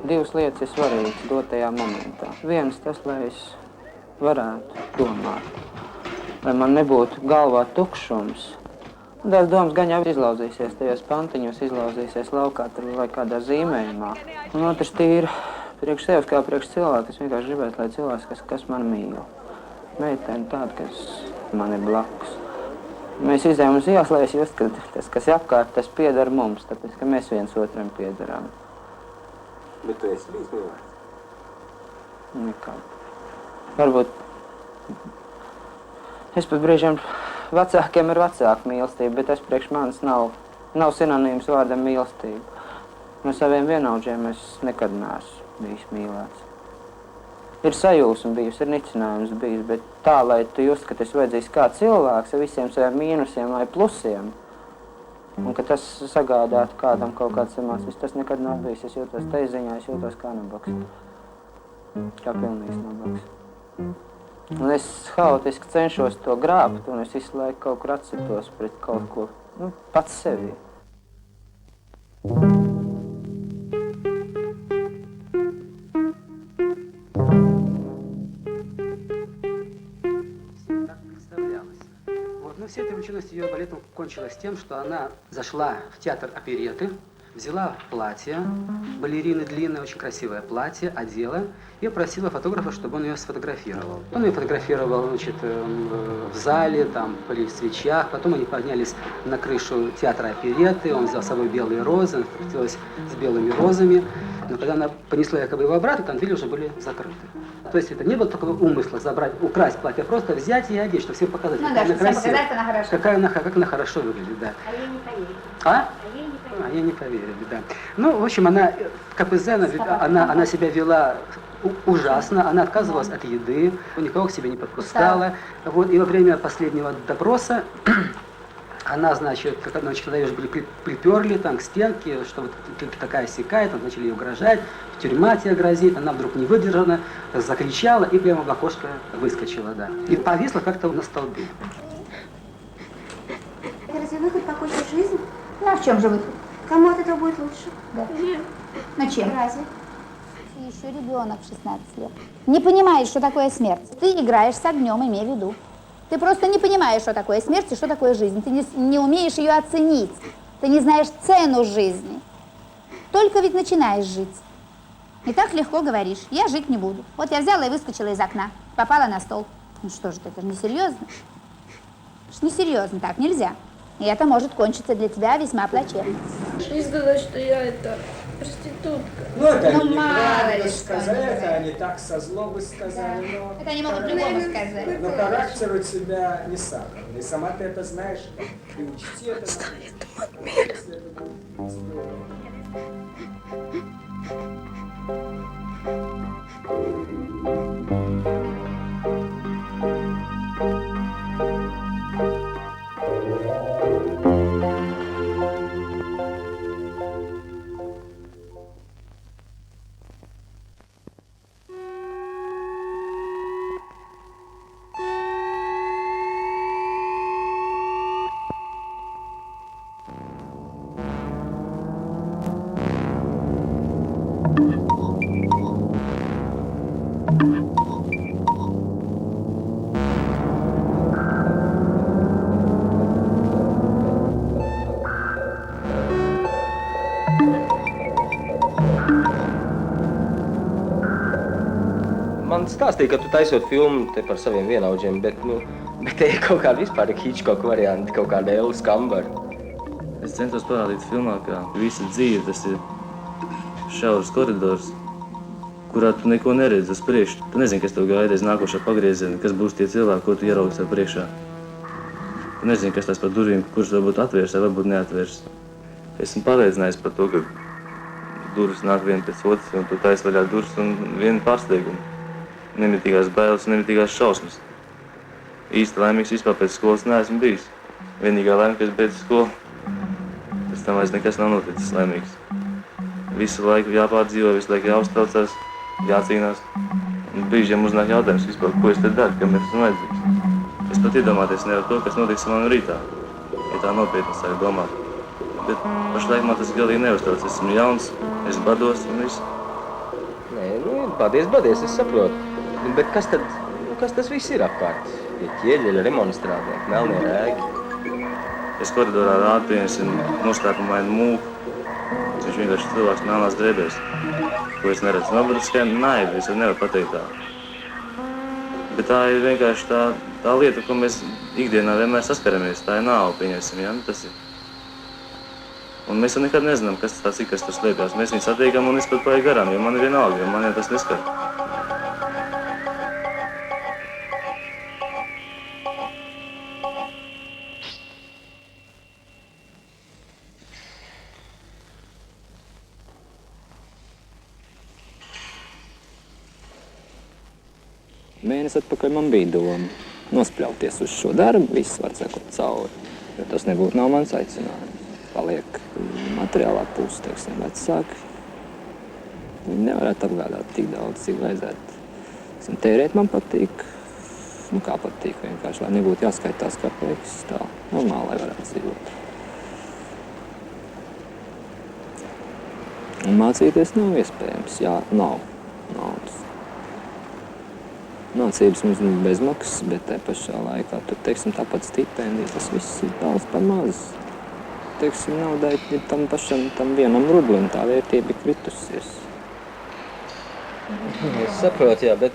Speaker 1: Divas lietas ir svarīgas dotajā momentā. Viens tas, lai es varētu domāt, lai man nebūtu galvā tukšums. Tās domas gan jau izlauzīsies tajos pantiņos, izlauzīsies laukā vai kādā zīmējumā. Un otrs tīri priekš sevis kā priekš cilvēku. Es vienkārši gribētu, lai cilvēks, kas man mīl. Meitene tāda, kas man ir blakus. Mēs izējām uz ielas, lai es justu, ka tas, kas ir apkārt, tas pieder mums, tāpēc, ka mēs viens otram piederām.
Speaker 2: Bet tu esi bijis mīlēts?
Speaker 1: Nekad. Varbūt es pat brīžiem vecākiem ir vecāku mīlestība, bet tas priekš manis nav sinonīms vārdam mīlestība. No saviem vienaudžiem es nekad neesmu bijis mīlēts. Ir sajūsma bijusi, ir nicinājums bijis, bet tā, lai tu just, ka tas vajadzīgs kā cilvēks ar visiem saviem mīnusiem vai plusiem, un ka tas sagādātu kādam kaut kāds emocijas, tas nekad nav bijis. Es jūtos teiziņā, es jūtos kā nabaks. Kā pilnīgs nabaks. Un es haotiski cenšos to grābt, un es visu laiku kaut kur atsitos pret kaut ko, pats sevi.
Speaker 14: Вся эта ученость ее балетом кончилась тем, что она зашла в театр оперетты, Взяла платье, балерины длинное, очень красивое платье, одела и просила фотографа, чтобы он ее сфотографировал. Он ее фотографировал, значит, в зале, там, при свечах. Потом они поднялись на крышу театра оперетты, он взял с собой белые розы, она фотографировалась с белыми розами. Но когда она понесла якобы его обратно, там двери уже были закрыты. То есть это не было такого умысла забрать, украсть платье, просто взять и одеть, чтобы всем показать,
Speaker 15: Ну
Speaker 14: какая
Speaker 15: да,
Speaker 14: она
Speaker 15: чтобы всем
Speaker 14: красивая.
Speaker 15: показать, она хорошо.
Speaker 14: Как она хорошо выглядит, да.
Speaker 15: А ей не поверили.
Speaker 14: А?
Speaker 15: А ей не поверили.
Speaker 14: А ей не поверили, да. Ну, в общем, она в КПЗ, она себя вела ужасно, она отказывалась от еды, никого к себе не подпускала. Вот, и во время последнего допроса она, значит, когда ее были приперли там к стенке, что вот такая сякая, там начали ей угрожать, тюрьма тебе грозит, она вдруг не выдержала, закричала и прямо в окошко выскочила, да. И повисла как-то на столбе.
Speaker 15: Разве выход покончит жизнь? Ну а в чем же выход? Кому от этого будет лучше? Да. Ну чем? Разве? Еще ребенок 16 лет. Не понимаешь, что такое смерть. Ты играешь с огнем, имей в виду. Ты просто не понимаешь, что такое смерть и что такое жизнь. Ты не умеешь ее оценить. Ты не знаешь цену жизни. Только ведь начинаешь жить. И так легко говоришь, я жить не буду. Вот я взяла и выскочила из окна, попала на стол. Ну что же это же несерьезно. Это же несерьезно, так нельзя. И это может кончиться для тебя весьма плачевно.
Speaker 6: Не сказать, что я это проститутка.
Speaker 16: Ну, это
Speaker 15: Ну,
Speaker 16: они
Speaker 15: мало
Speaker 16: неправильно
Speaker 15: ли что
Speaker 16: сказали,
Speaker 15: они
Speaker 16: это они так со злобы сказали, но...
Speaker 15: Это они могут любому сказать.
Speaker 16: Но характер у тебя не сахарный, и сама ты это знаешь, и учти это.
Speaker 2: Man stāstīja, ka tu taisot filmu te par saviem vienaudžiem, bet te ir kaut kāda vispār Hitchcock varianti, kaut kāda Ellis Kambara.
Speaker 17: Es centos parādīt filmā, ka visa dzīve tas ir šaurs koridors, kurā tu neko neredzi uz priekšu. Tu nezini, kas tev gaida aiz nākošā pagrieziena, kas būs tie cilvēki, ko tu ieraugi sev priekšā. Tu nezini, kas tas par durvīm, kurš varbūt atvērs vai varbūt neatvērs. Esmu pārliecinājies par to, ka durvis nāk viena pēc otras, un tu taisi vaļā durvis un viena pārsteiguma. Nemitīgās bailes un nemitīgās šausmas. Īsti laimīgs vispār pēc skolas neesmu bijis. Vienīgā laime, ka es beidzu skolu, pēc tam vairs nekas nav noticis laimīgs. Visu laiku jāpārdzīvo, visu laiku jāuztraucās, jācīnās. Un brīžiem uznāk jautājums vispār, ko es te daru, kam es esmu vajadzīgs. Es pat iedomāties nevaru to, kas notiks man rītā, ja tā nopietni sāk domāt. Bet pašlaik man tas galīgi neuztrauc. Esmu jauns, es bados un viss.
Speaker 2: Nē, badies, es saprotu. Bet kas tas viss ir apkārt? Tie ķieģeļi, remonstrātnieki, melnie rēki.
Speaker 17: Es koridorā rādu pieņemsim noslēpumainu mūku. Viņš vienkārši cilvēks melnās drēbēs, ko es neredzu. Varbūt tas tikai naivi, es nevaru pateikt tā. Bet tā ir vienkārši tā lieta, ko mēs ikdienā vienmēr saskaramies. Tā ir nāve, pieņemsim, ja? Tas ir. Un mēs jau nekad nezinām, kas tas ir, kas tur slēpjas. Mēs viņu satiekam un es pat paiet garām, jo man ir vienalga, jo man jau tas neskar.
Speaker 5: Mēnesi atpakaļ man bija doma nospļauties uz šo darbu, viss var sekot cauri, jo tas nebūtu nav mans aicinājums. Paliek materiālā puse, teiksim, vecāki. Viņi nevarētu apgādāt tik daudz, cik vajadzētu. Tērēt man patīk, nu kā patīk vienkārši, lai nebūtu jāskaitās kāpēc tā normāli, lai varētu dzīvot. Un mācīties nav iespējams, jā, nav naudas. Mācības mums ir bezmaksas, bet te pašā laikā tur, teiksim, tāpat stipendija, tas viss ir daudz par maz. teiksim, naudai ir tam pašam, tam vienam rublim, tā vērtība ir kritusies.
Speaker 2: Es saprotu, jā, bet,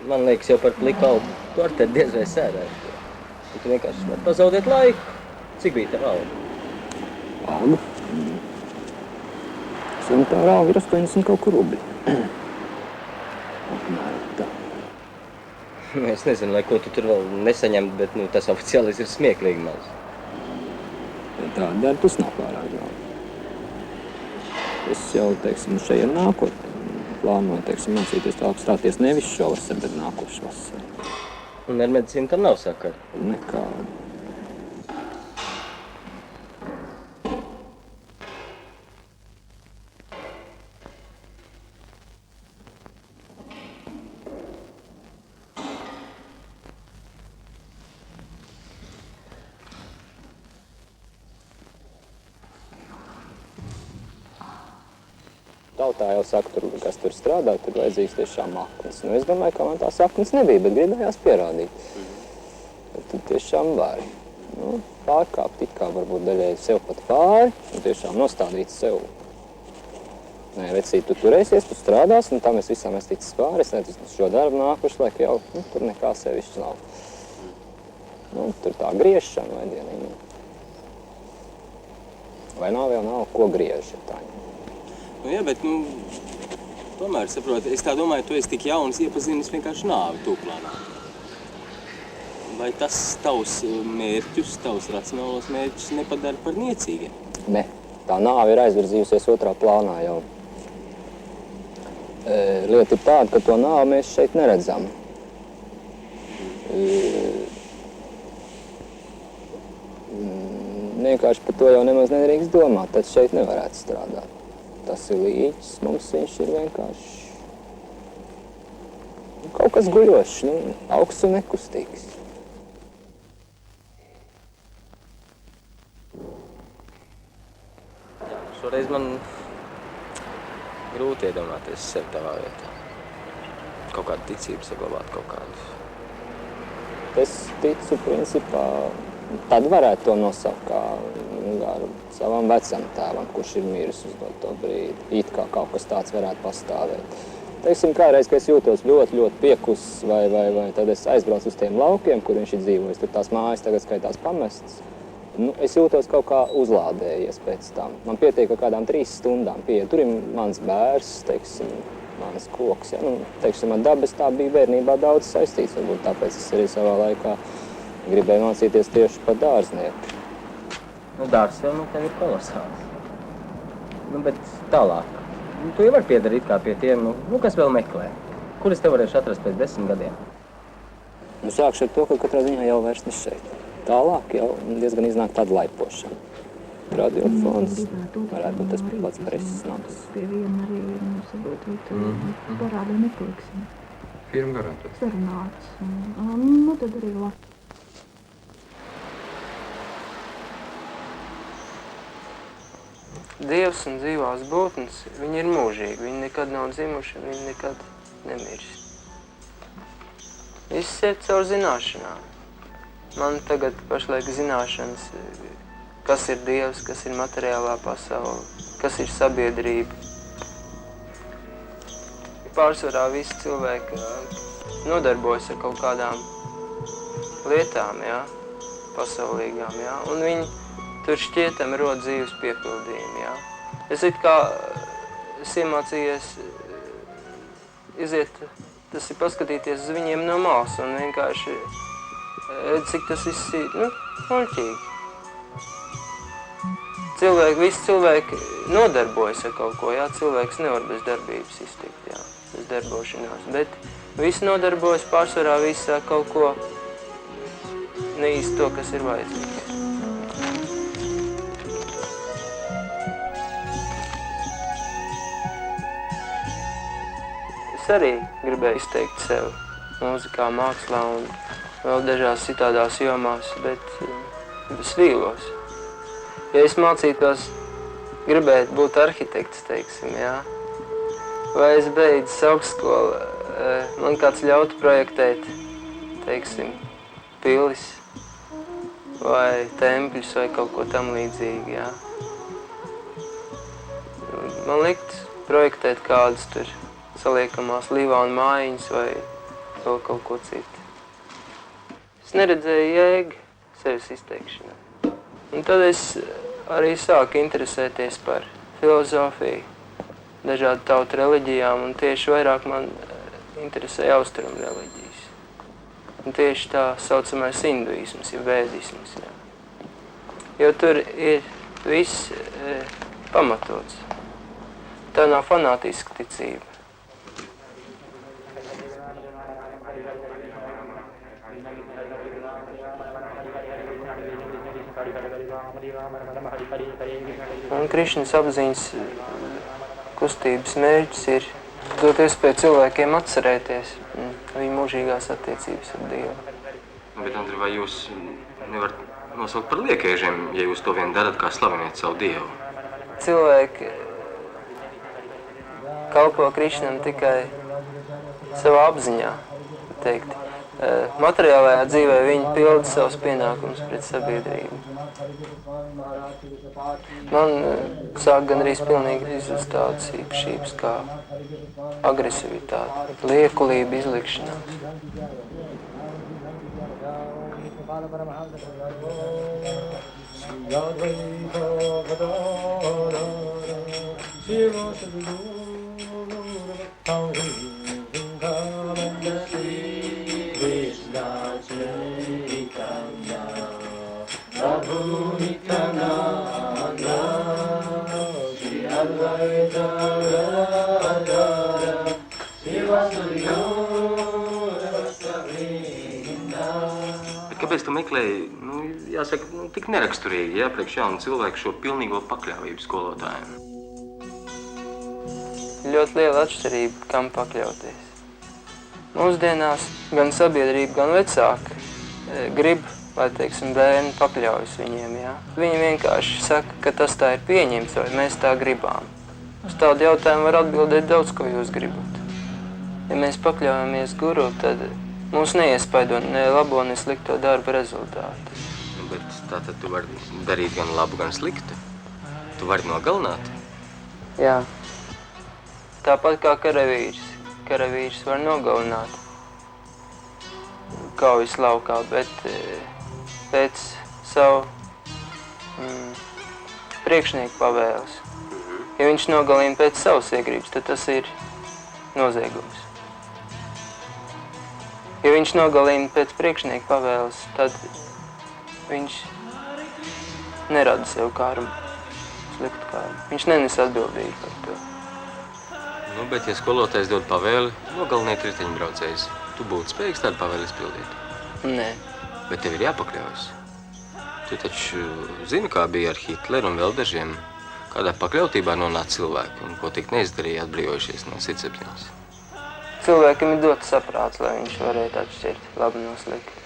Speaker 2: man liekas, jau par pliku algu kvarteri diez vai sēdētu. Tu vienkārši var pazaudēt laiku. Cik bija tā alga?
Speaker 5: Alga? Tā alga ir 80 kaut kur rubļi. Apmēram tā.
Speaker 2: Es nezinu, lai ko tu tur vēl nesaņemt, bet, tas oficiālais ir smieklīgi maz.
Speaker 5: Tā dara, tas nav pārāk daudz. Es jau, teiksim, šeit nākot, plānoju, teiksim, mācīties tālāk stāties nevis šovasar, bet nākošu vasaru.
Speaker 2: Un ar medicīnu tam nav sakara?
Speaker 5: Nekādu. Tautā jau saka, kas tur strādā, tur vajadzīgs tiešām aknes. Es domāju, ka man tās aknes nebija, bet gribējās pierādīt. Tad tiešām var. Pārkāpt it kā varbūt daļai sev pat pāri un tiešām nostādīt sev. Nē, vecīt, tu turēsies, tu strādās, un tā mēs visām ticis pāri. Es nezinu, šo darbu nākuši, lai jau tur nekā sevišķi nav. Tur tā griešana vai dienīgi. Vai nav jau nav, ko griež ir tā.
Speaker 2: Jā, bet, tomēr, saproti, es tā domāju, tu esi tik jauns, iepazīnis vienkārši nāvi tūplānā. Vai tas tavs mērķus, tavs racionālos mērķus nepadara par niecīgiem?
Speaker 5: Ne, tā nāve ir aizvirzījusies otrā plānā jau. Lieta ir tāda, ka to nāvi mēs šeit neredzam. Vienkārši par to jau nemaz nedrīkst domāt, tad šeit nevarētu strādāt. Tas ir līķis, mums viņš ir vienkārši kaut kas guļošs, augsts un nekustīgs.
Speaker 2: Šoreiz man grūti iedomāties sevi tavā vietā. Kaut kādu ticību saglabāt, kaut kādu.
Speaker 5: Es ticu, principā, tad varētu to nosaukt kā ar savam vecam tēvam, kurš ir miris uz to brīdi. It kā kaut kas tāds varētu pastāvēt. Teiksim, kādreiz, kad es jūtos ļoti piekuss vai tad es aizbraucu uz tiem laukiem, kur viņš ir dzīvojis. Tur tās mājas tagad skaitās pamestas. Es jūtos kaut kā uzlādējies pēc tam. Man pietiek kaut kādām 3 stundām pieiet. Tur ir mans bērs, teiksim, mans koks. Ja? Teiksim, ar dabas tā bija bērnībā daudz saistīts. Varbūt tāpēc es arī savā laikā gribēju mācīties tieši par dārznieku.
Speaker 2: Dārzs jau tev ir kolosāls. Bet tālāk. Tu jau vari piedarīt kā pie tiem, kas vēl meklē. Kur es tev varēšu atrast pēc 10 gadiem?
Speaker 5: Sākšu ar to, ka katrā ziņā jau vairs ne šeit. Tālāk jau diezgan iznāk tāda laipošana. Radiofons varētu būt tas pats preses nams.
Speaker 18: Pie viena arī mums varbūt parādā nepliksim.
Speaker 3: Firma garantē.
Speaker 18: Sarunāts. Tad arī labi.
Speaker 1: Dievs un dzīvās būtnes, viņi ir mūžīgi, viņi nekad nav dzimuši, viņi nekad nemirst. Viss iet caur zināšanām. Man tagad pašlaik zināšanas, kas ir Dievs, kas ir materiālā pasaule, kas ir sabiedrība. Pārsvarā visi cilvēki nodarbojas ar kaut kādām lietām, pasaulīgām, un viņi tur šķietam rod dzīves piepildījumu, Es iemācījies iziet, tas ir paskatīties uz viņiem no malas un vienkārši cik tas viss ir, muļķīgi. Visi cilvēki nodarbojas ar kaut ko, cilvēks nevar bez darbības iztikt, bez darbošanās, bet visi nodarbojas pārsvarā visā kaut ko neīsti to, kas ir vajadzīgs. Es arī gribēju izteikt sev mūzikā, mākslā un vēl dažās citādās jomās, bet es vīlos. Ja es mācītos, gribētu būt arhitekts, teiksim, vai es beidzu augstskolu, man kāds ļautu projektēt, teiksim, pilis, vai tempļus vai kaut ko tam līdzīgi, jā. Man likts projektēt kādas tur saliekamās līvānu mājiņas vai vēl kaut ko citu. Es neredzēju jēgu sevis izteikšanā. Un tad es arī sāku interesēties par filozofiju, dažādu tautu reliģijām, un tieši vairāk man interesēja austrumu reliģijas. Un tieši tā saucamais hinduisms, ja vēdisms. Jā. Jo tur ir viss pamatots. Tā nav fanātiska ticība. Un Krišnas apziņas kustības mērķis ir dot iespēju cilvēkiem atcerēties viņu mūžīgās attiecības ar Dievu.
Speaker 2: Bet, Andri, vai jūs nevarat nosaukt par liekēžiem, ja jūs to vien darat, kā slaviniet savu Dievu?
Speaker 1: Cilvēki kalpo Krišnam tikai savā apziņā, teikt. Materiālajā dzīvē viņi pilda savus pienākumus pret sabiedrību. Man sāk gandrīz pilnīgi izzust tādas īpašības kā agresivitāte, liekulība izlikšanās.
Speaker 2: Bet kāpēc tu meklēji, jāsaka, tik neraksturīgi, jā, priekš jaunu cilvēku šo pilnīgo pakļāvību skolotājiem?
Speaker 1: Ļoti liela atšķirība, kam pakļauties. Mūsdienās gan sabiedrība, gan vecāki grib, lai, teiksim, bērni pakļaujas viņiem, jā. Viņi vienkārši saka, ka tas tā ir pieņemts, vai mēs tā gribām. Uz tādu jautājumu var atbildēt daudz, ko jūs gribat. Ja mēs pakļaujamies guru, tad mums neiespaido ne labo, ne slikto darbu rezultātu.
Speaker 2: Bet tātad tu vari darīt gan labu, gan sliktu? Tu vari nogalināt?
Speaker 1: Jā. Tāpat kā karavīrs. Karavīrs var nogalināt kaujas laukā, bet pēc savu priekšnieku pavēles. Ja viņš nogalina pēc savas iegribas, tad tas ir noziegums. Ja viņš nogalina pēc priekšnieku pavēles, tad viņš nerada sev karmu, sliktu karmu. Viņš nenes atbildīgi par to.
Speaker 2: Nu, bet ja skolotājs dod pavēli, nogaliniet riteņbraucējus, tu būtu spējīgs tādu pavēli izpildīt?
Speaker 1: Nē.
Speaker 2: Bet tev ir jāpakļaujas. Tu taču zini, kā bija ar Hitleru un vēl dažiem, kādā pakļautībā nonāca cilvēki un ko tik neizdarīja atbrīvojušies no sirdsapziņas.
Speaker 1: Cilvēkam ir dots saprāts, lai viņš varētu atšķirt labu no sliktu.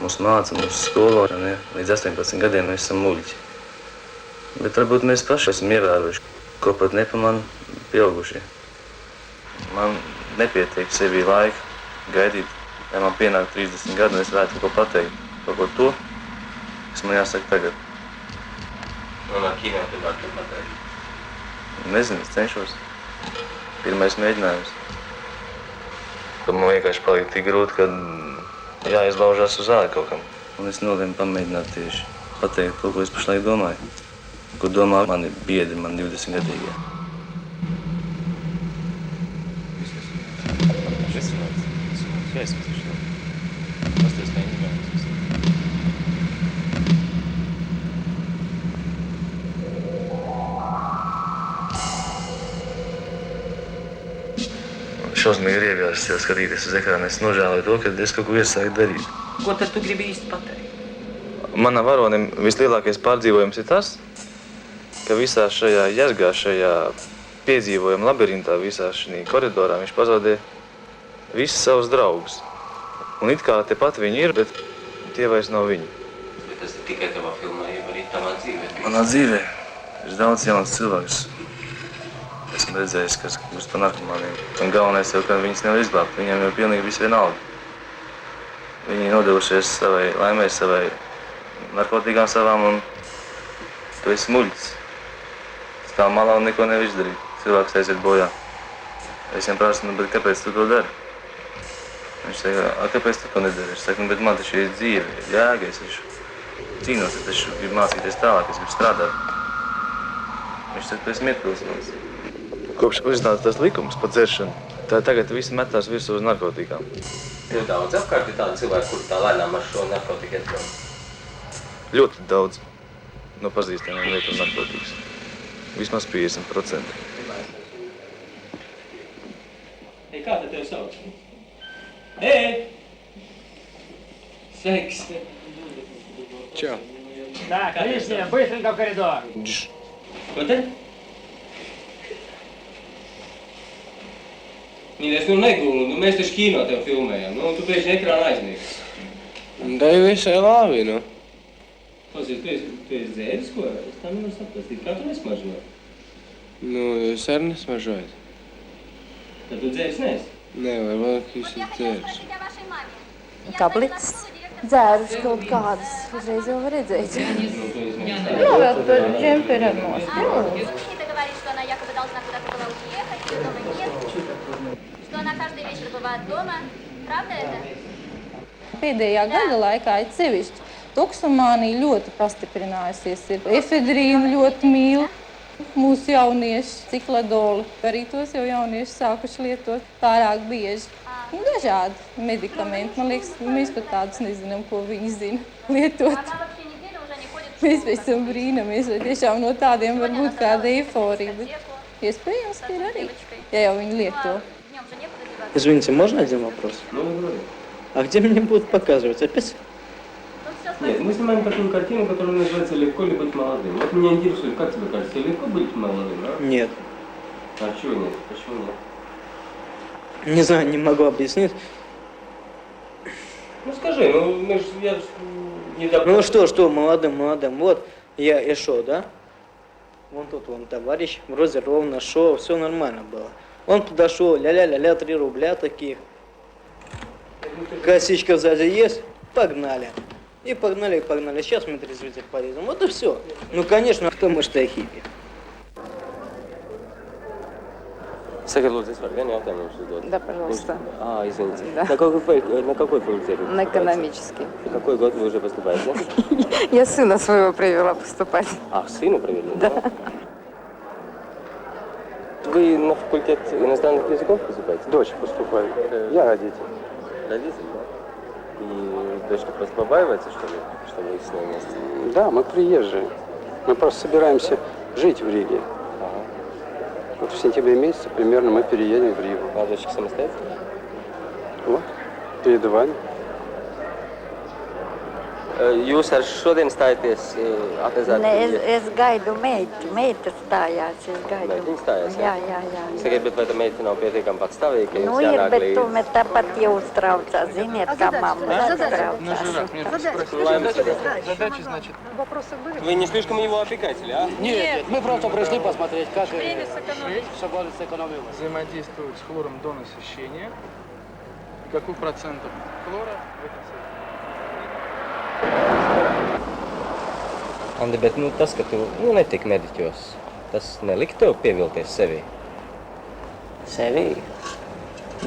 Speaker 17: Mūsu māca, mūsu skolo, ja, līdz 18 gadiem mēs esam muļķi. Bet varbūt mēs paši esam ievērojuši, ko pat nepamana pieaugušie. Man nepietiek sevī laika gaidīt, ja man pienāk 30 gadu, un es varētu kaut ko pateikt. Kaut ko to, kas man jāsaka tagad.
Speaker 2: Un ar kīmiem tu vari to pateikt?
Speaker 17: Nezinu, es cenšos. Pirmais mēģinājums. Tad man vienkārši paliek tik grūti, ka jāizlaužās uz āļu kaut kam. Un es nolēmu pamēģināt tieši pateikt to, ko es pašlaik domāju. Ko domā mani biedri, man 20 gadīgie. gaismas taču. Pasties, kā viņi gaismas. Šausmīgi ir ievjās sev skatīties uz ekrānu. Es nožēloju to, ka es kaut ko iesāku darīt.
Speaker 10: Ko tad tu gribi īsti pateikt?
Speaker 17: Manam varonim vislielākais pārdzīvojums ir tas, ka visā šajā jezgā, šajā piedzīvojuma labirintā, visā šī koridorā viņš pazaudē visus savus draugus. Un it kā tepat viņi ir, bet tie vairs nav viņi.
Speaker 2: Bet tas ir tikai tavā filmā, ja arī tavā dzīvē?
Speaker 17: Manā dzīvē ir daudz jauns cilvēks. Esmu redzējis, kas būs par narkomāniem. Un galvenais jau, ka viņus nevar izglābt. Viņiem jau pilnīgi viss vienalga. Viņi nodevušies savai laimei, savai narkotikām savām, un tu esi muļķis. Stāv malā un neko nevar izdarīt. Cilvēks aiziet bojā. Es viņam prasu, bet kāpēc tu to dari? Viņš saka, kāpēc tu to nedari? Es saku, bet man taču ir dzīve, ir jēga, es taču cīnos, es taču gribu mācīties tālāk, es gribu strādāt. Viņš saka, tu esi mietpilsons. Kopš uznāca tas likums par dzeršanu, tagad visi metās virsū uz narkotikām.
Speaker 2: Ir daudz apkārt ir tādi cilvēki, kuri tā lēnām ar šo narkotiku iet prom.
Speaker 17: Ļoti daudz no pazīstamiem lietu narkotikas. Vismaz 50%.
Speaker 2: Ei, kā te tevi sauc? Ei! Sveiks!
Speaker 19: Čau.
Speaker 20: Так, лишнее, быстренько в коридор.
Speaker 2: Ko te? Mīļais, nu negulni, nu mēs taču kīno tev filmējam, nu tu pēkšņi ekrāna aizniegs.
Speaker 19: Da jau visai labi, nu.
Speaker 2: Klausies, tu esi dzēris, ko? Es tā nevaru saprast, kā tu nesmaržoji?
Speaker 19: Nu, jūs arī nesmaržojat.
Speaker 2: Tad tu dzēris neesi?
Speaker 19: Nē, varbūt jūs esat dzēris.
Speaker 18: Tablets, dzērus kaut kādas, uzreiz jau var redzēt.
Speaker 6: Nu, vēl par džemperi ar nost.
Speaker 21: Pēdējā gada laikā ir sevišķi toksomānija ļoti pastiprinājusies. Efedrīnu ļoti mīl mūsu jaunieši, cikladoli. Arī tos jau jaunieši sākuši lietot pārāk bieži. Dažādi medikamenti. Man liekas, mēs pat tādus nezinām, ko viņi zina lietot. Mēs pēc tam brīnamies, vai tiešām no tādiem var būt kāda eiforija. Bet iespējams, ka ir arī, ja jau viņi lieto.
Speaker 22: Извините, можно один вопрос?
Speaker 2: Ну, говори.
Speaker 22: А где мне будут показывать? Опять?
Speaker 2: Нет, мы снимаем такую картину, которая называется «Легко ли быть молодым». Вот меня интересует, как тебе кажется, легко быть молодым, а?
Speaker 22: Нет.
Speaker 2: А чего нет? Почему нет?
Speaker 22: Не знаю, не могу объяснить.
Speaker 2: Ну скажи, ну я не допустим.
Speaker 22: Ну что, молодым. Вот я шел, да? Вон тут вон товарищ, вроде ровно шел, все нормально было. Он подошел, ля-ля-ля-ля, 3 рубля таких. Косичка сзади есть, погнали. И погнали. Сейчас мы трезвитель порезем. Вот и все. Ну, конечно, кто мы что хиппи.
Speaker 2: Saka, lūdzu, es varu vienu jautājumu jums uzdot?
Speaker 18: Да, пожалуйста.
Speaker 2: Извините.
Speaker 18: Да.
Speaker 2: На какой факультет вы
Speaker 18: На
Speaker 2: поступаете?
Speaker 18: экономический.
Speaker 2: Какой год вы уже поступаете?
Speaker 18: Я сына своего привела поступать.
Speaker 2: А, сына привели?
Speaker 18: Да.
Speaker 2: Вы на факультет иностранных языков поступаете?
Speaker 23: Дочь поступает. Я родитель.
Speaker 2: Родитель, да? И дочка просто побаивается, что ли, что вы с ней вместе?
Speaker 23: Да, мы приезжие. Мы просто собираемся жить в Риге.
Speaker 2: Ага.
Speaker 23: Вот в сентябре месяце примерно мы переедем в Ригу.
Speaker 2: А дочка самостоятельная?
Speaker 23: Вот, перед вами.
Speaker 2: Jūs ar šodien stājaties atezēt?
Speaker 24: Nē, es gaidu meitu. Meita stājās, es gaidu.
Speaker 2: Meitiņa stājās, jā?
Speaker 24: Jā.
Speaker 2: Sakiet, bet vai tā meita nav pietiekami patstāvīga, ka
Speaker 24: Nu,
Speaker 2: jums
Speaker 24: ir,
Speaker 2: jānāk
Speaker 24: bet
Speaker 2: līdzi?
Speaker 24: tomēr tāpat jau uztraucās. Ziniet, kā mamma
Speaker 2: Задачи, значит. Вы не слишком его опекаете, а?
Speaker 22: Нет, мы просто пришли посмотреть, как
Speaker 20: Чтобы
Speaker 22: сэкономилось.
Speaker 20: взаимодействовать с хлором до насыщения. Какой процентов хлора в этом
Speaker 2: Andi, bet tas, ka tu netik mediķos, tas nelika tev pievilties sevī?
Speaker 4: Sevī?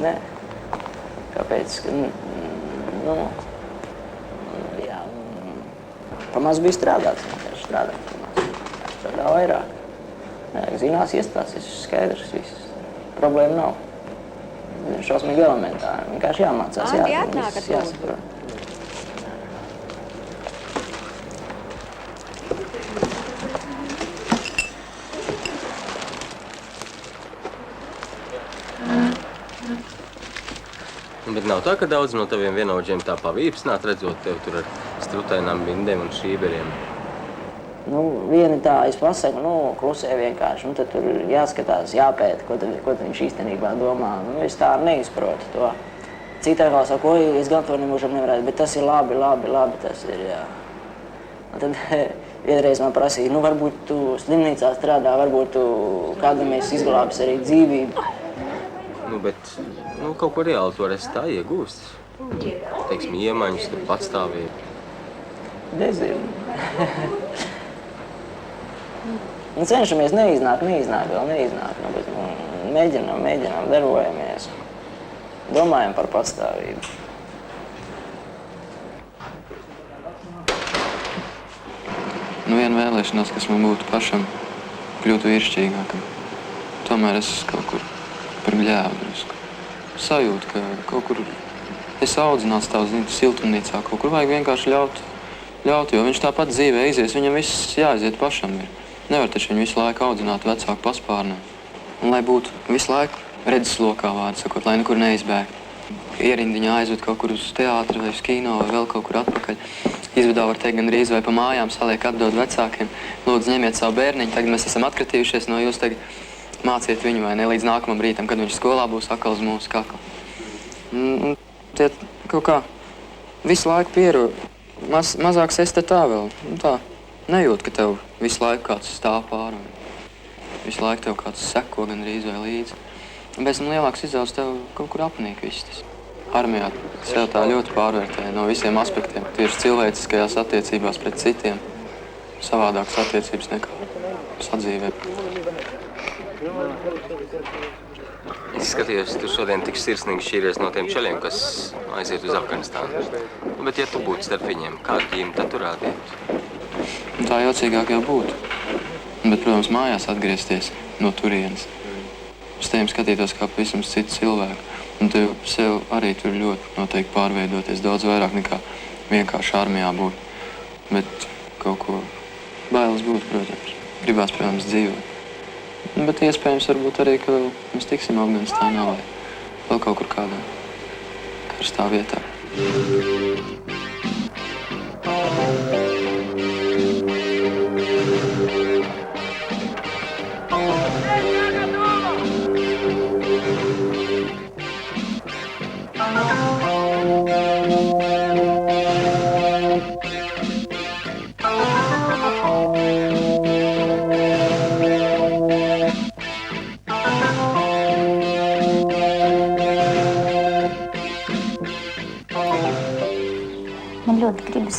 Speaker 4: Nē. Kāpēc? Jā, pamaz bija strādāts, vienkārši strādāt pamaz. Strādā vairāk. Zinās iestāties, skaidrs viss. Problēma nav. šausmīgi elementāri. Vienkārši jāmācās, jāsaprot.
Speaker 2: Bet nav tā, ka daudz no taviem vienaudžiem tā pavīpsnāt, redzot tev tur ar strutainām bindēm un šīberiem.
Speaker 4: Vieni tā, es pasaku, klusē vienkārši, tad tur jāskatās, jāpēta, ko viņš īstenībā domā. Es tā neizprotu to. Citā kā saku, es gan to nemūžam nevarētu, bet tas ir labi, tas ir, jā. Un tad vienreiz man prasīja, varbūt tu slimnīcā strādā, varbūt tu kādam esi izglābis arī dzīvību.
Speaker 2: Bet kaut ko reāli to es tā iegūst. Teiksim, iemaņas, tur patstāvību.
Speaker 4: Nezinu. Cenšamies neiznāk, bet mēģinām, darbojamies. Domājam par patstāvību.
Speaker 3: Viena vēlēšanās, kas man būtu pašam, kļūt vīrišķīgākam. Tomēr es kaut kur par gļēvu drusku. Sajūtu, ka kaut kur es audzināts tā uz siltumnīcā, kaut kur vajag vienkārši ļaut, jo viņš tāpat dzīvē aizies, viņam viss jāaiziet pašam ir. Nevar taču viņu visu laiku audzināt vecāku paspārnē. Un lai būtu visu laiku redzeslokā, vārdu sakot, lai nekur neizbēg. Ierindiņā aizved kaut kur uz teātri vai uz kino vai vēl kaut kur atpakaļ. Izvedā, var teikt, gandrīz vai pa mājām saliek atdod vecākiem. Lūdzu, ņemiet savu bērniņu, tagad mēs esam atkratījušies no jūs, tagad māciet viņu vai ne līdz nākamam rītam, kad viņš skolā būs atkal uz mūsu kakla. Tie kaut kā visu laiku pierod. Mazāks es te tā vēl, tā nejūt, ka tev visu laiku kāds stāv pāri. Visu laiku tev kāds seko gandrīz vai līdzi. Un pēc tam lielāks izdevums tev kaut kur apnīk viss tas. Armijā sev tā ļoti pārvērtēja no visiem aspektiem. Tieši cilvēciskajās attiecībās pret citiem. Savādākas attiecības nekā sadzīvē.
Speaker 2: Es skatījos, tu šodien tik sirsnīgi šķīries no tiem čaļiem, kas aiziet uz Afganistānu. Bet ja tu būtu starp viņiem, kādu ģīmi tad tu rādītu?
Speaker 3: Tā jocīgāk jau būtu. Bet, protams, mājās atgriezties no turienes. Uz tiem skatītos kā pavisam citu cilvēku. Un tev sev arī tur ļoti noteikti pārveidoties daudz vairāk nekā vienkārši armijā būt. Bet kaut ko bailes būtu, protams. Gribās, protams, dzīvot. Bet iespējams varbūt arī, ka mēs tiksim Afganistānā vai vēl kaut kur kādā karstā vietā.
Speaker 15: Man ļoti gribas,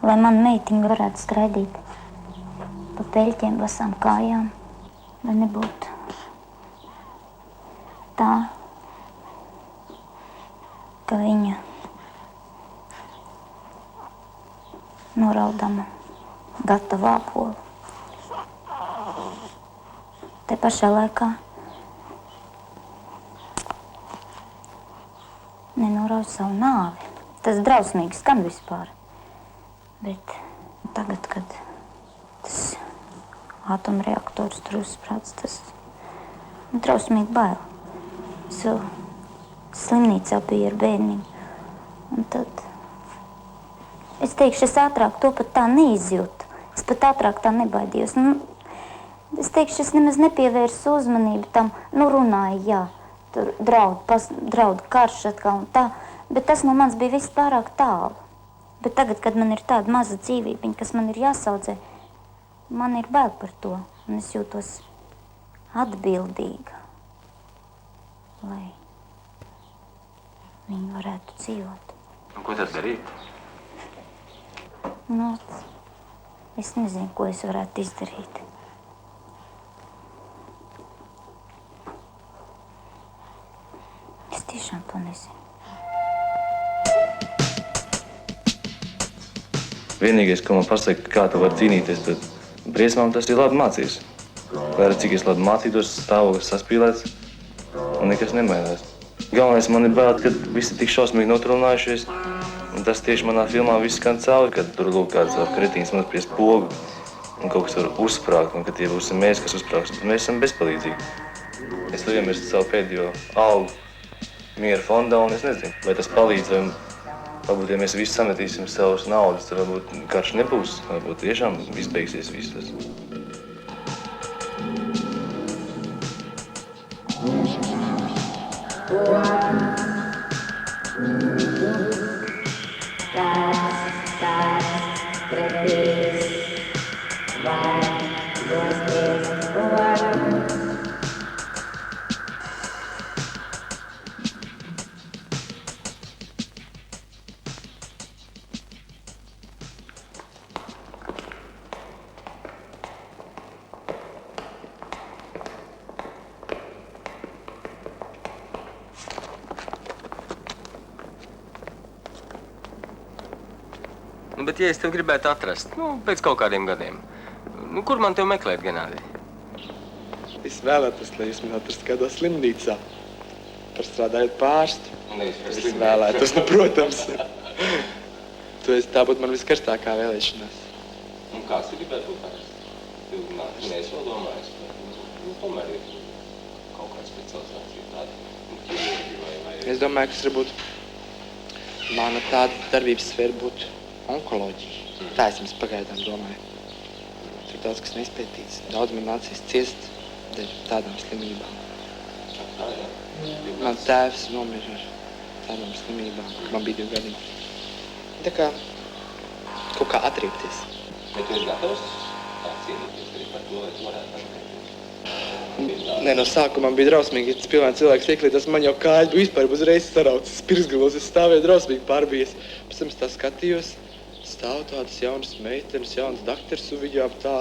Speaker 15: lai mana meitiņa varētu skraidīt pa peļķiem, basām kājām, lai nebūtu tā, ka viņa noraudama gatava āpolu. Te pašā laikā nenoraud savu nāvi. Tas drausmīgi skan vispār, bet tagad, kad tas atomreaktors tur uzsprāts, tas drausmīgi bail. Es vēl slimnīcā biju ar bērniņu, un tad es teikšu, es ātrāk to pat tā neizjūtu, es pat ātrāk tā nebaidījos. Es teikšu, es nemaz nepievērsu uzmanību tam, runāju, jā, tur draud karš atkal un tā. Bet tas no manis bija viss pārāk tālu. Bet tagad, kad man ir tāda maza dzīvībiņa, kas man ir jāsaudzē, man ir bail par to. Un es jūtos atbildīga, lai viņi varētu dzīvot.
Speaker 2: Un ko tad darīt?
Speaker 15: Es nezinu, ko es varētu izdarīt. Es tiešām to nezinu.
Speaker 17: Vienīgais, ko man pasaka, kā tu vari cīnīties pret briesmām, tas ir labi mācīs. Lai arī cik es labi mācītos, stāvoklis saspīlēts, un nekas nemainās. Galvenais man ir bail, kad visi tik šausmīgi notrunājušies. Un tas tieši manā filmā viss skan cauri, kad tur lūk kāds kretīns man pie spogu un kaut kas var uzsprāgt, un ka tie būsim mēs, kas uzsprāgs, bet mēs esam bezpalīdzīgi. Es varu iemirst savu pēdējo algu miera fondā, un es nezinu, vai tas palīdz, vai varbūt, ja mēs visi sametīsim savus naudas, tad varbūt karš nebūs, varbūt tiešām izbeigsies viss tas.
Speaker 2: Nu, bet ja es tev gribētu atrast, pēc kaut kādiem gadiem, kur man tev meklēt, Genādij?
Speaker 20: Es vēlētos, lai jūs man atrastu kādā slimnīcā. Par strādājot pārstu. Es vēlētos, protams. Tā būtu man viskarstākā vēlēšanās.
Speaker 2: Un kāds tu gribētu būt pārstu? Tu neesi vēl domājis, tomēr ir kaut kāda specializācija tāda.
Speaker 20: Es domāju, ka tas varbūt mana tāda darbības sfēra būtu onkoloģija. Tā es jums pagaidām domāju. Tur daudz kas neizpētīts. Daudz man nācies ciest dēļ tādām slimībām. Man tēvs nomira ar tādām slimībām, kad man bija 2 gadi. Tā kā kaut kā atriepties.
Speaker 2: Bet tu esi gatavs cīnīties arī par to, lai tu varētu atgriezties?
Speaker 20: Nē, no sākuma man bija drausmīgi, ja tas pilnīgi cilvēks ieklīdās, man jau kājas vispār uzreiz saraucis, pirksgalos, es stāvēju drausmīgi pārbijies. Pēc tam es tā skatījos, stāv tādas jaunas meitenes, jaunas dakteris, un viņām tā,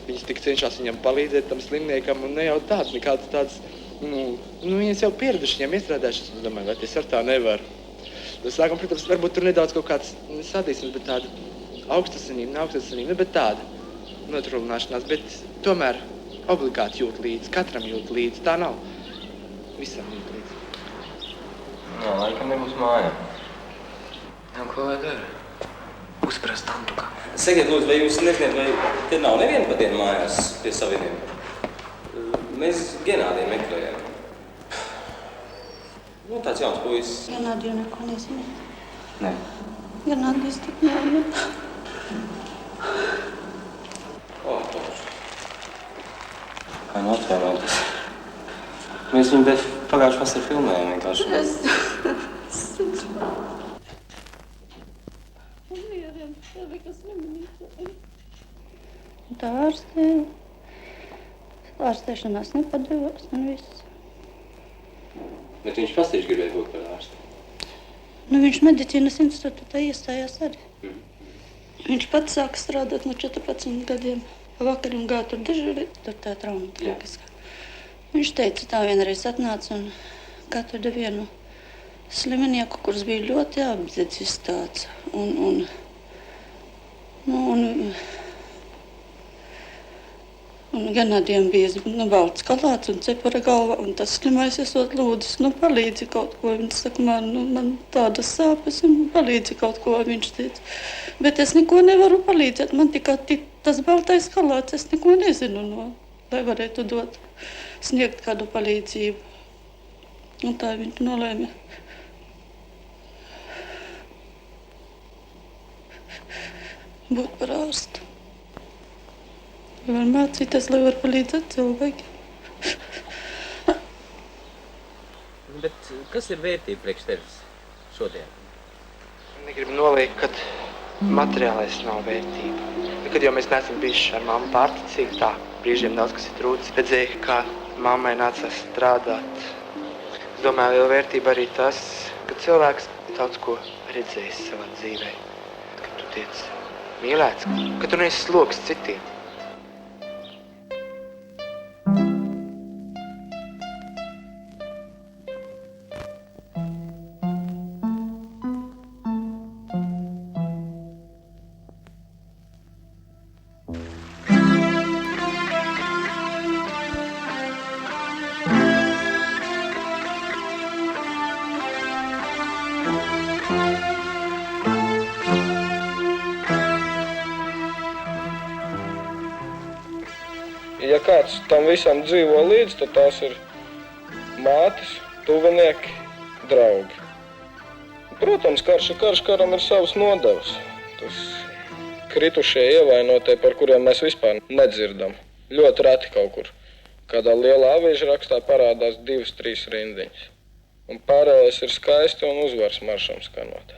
Speaker 20: viņas tik cenšās viņam palīdzēt tam slimniekam, un ne jau tāds, nekādas tādas, viņas jau pieraduši, viņiem iestrādājušas, es domāju, vai es ar tā nevaru. No sākuma, protams, varbūt tur nedaudz kaut kāds sadīsums, bet tāda augstasinība, bet tāda notrūlināšanās, bet tomēr obligāti jūt līdzi, katram jūt līdzi, tā nav. Visam jūt līdzi.
Speaker 2: Jā, laikam nebūs māja.
Speaker 20: Jā, ko lai dara? Uzprast tantukā.
Speaker 2: Sakiet, lūdzu, vai jūs neziniet, vai te nav neviena pa dienu mājās pie savieniem? Mēs Genādiju meklējam. Tāds jauns puisis.
Speaker 6: Genādiju neko neziniet.
Speaker 2: Nē.
Speaker 6: Genādijs tik jauna.
Speaker 2: Bože. Kā nu atvainoties. Mēs viņu pagājuši vasarā filmējām vienkārši.
Speaker 6: Tā ārstēšanās nepadevās un viss.
Speaker 2: Bet viņš pats tieši gribēja būt par ārstu.
Speaker 6: Viņš medicīnas institūtā iestājās arī. Viņš pats sāka strādāt no 14 gadiem. Pa vakariem gāja tur dežurēt, tur tā traumatologiskā. Viņš teica, tā vienreiz atnāca un katru dienu sliminieku, kurš bija ļoti apdzedzis tāds. Un Genādijam bija balts kalāts un cepura galva, un tas slimais esot lūdzis, palīdzi kaut ko. Viņš saka, man tādas sāpes, un palīdzi kaut ko, viņš teica. Bet es neko nevaru palīdzēt, man tikai tas baltais kalāts, es neko nezinu, lai varētu sniegt kādu palīdzību. Un tā viņš nolēma. Būt par ārstu. Var mācīties, lai var palīdzēt cilvēkiem.
Speaker 2: Bet kas ir vērtība priekš tevis šodien?
Speaker 20: Negribu noliekt, ka materiālais nav vērtība. Nekad jau mēs neesam bijuši ar mammu pārticīgi tā. Brīžiem daudz kas ir trūcis. Redzēju, kā mammai nācās strādāt. Es domāju, liela vērtība arī tas, ka cilvēks daudz ko redzējis savā dzīvē. Kad tu tiec mīlēts, ka tu neesi sloks citiem. ja kāds tam visam dzīvo līdz, tad tās ir mātes, tuvinieki, draugi. Protams, karš karam ir savas nodevas. Tas kritušie ievainotie, par kuriem mēs vispār nedzirdam. Ļoti reti kaut kur. Kādā lielā avīžu rakstā parādās 2-3 rindiņas. Un pārējais ir skaisti un uzvaras maršam skanot.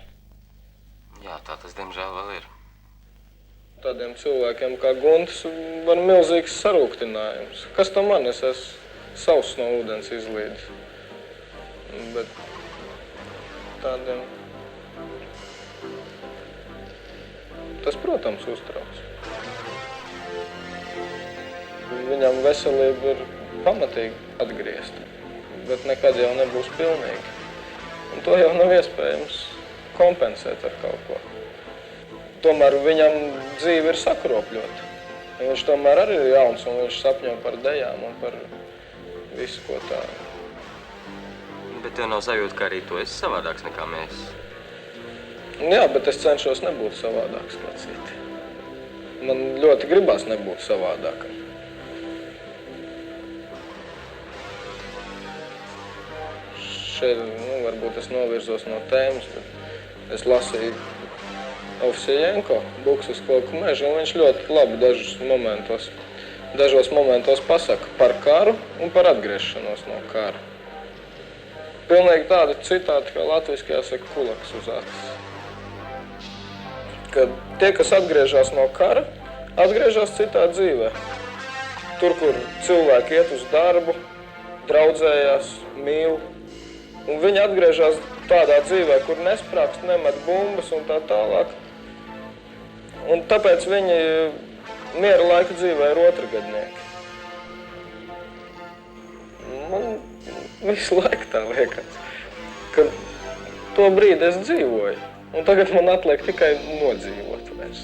Speaker 2: Jā, tā tas diemžēl vēl ir.
Speaker 20: Tādiem cilvēkiem kā Gunts var milzīgs sarūktinājums. Kas tam man? Es esmu sauss no ūdens izlīdis. Bet tādiem... Tas, protams, uztrauc. Viņam veselība ir pamatīgi atgriezta, bet nekad jau nebūs pilnīgi. Un to jau nav iespējams kompensēt ar kaut ko. Tomēr viņam dzīve ir sakropļota. Viņš tomēr arī ir jauns un viņš sapņo par dejām un par visu, ko tādu.
Speaker 2: Bet tev nav sajūta, ka arī tu esi savādāks nekā mēs.
Speaker 20: Jā, bet es cenšos nebūt savādāks kā citi. Man ļoti gribas nebūt savādākam. Šeit, varbūt es novirzos no tēmas, bet es lasīju Ovsejenko Buksu skoku mežu, un viņš ļoti labi dažos momentos pasaka par karu un par atgriešanos no kara. Pilnīgi tādi citāti, kā latviskajā saka kulaks uz acis. Kad tie, kas atgriežas no kara, atgriežas citā dzīvē. Tur, kur cilvēki iet uz darbu, draudzējās, mīl, un viņi atgriežas tādā dzīvē, kur nesprākst, nemet bumbas un tā tālāk. Un tāpēc viņi miera laika dzīvē ir otrgadnieki. Man visu laiku tā liekas, ka to brīdi es dzīvoju, un tagad man atliek tikai nodzīvot vairs.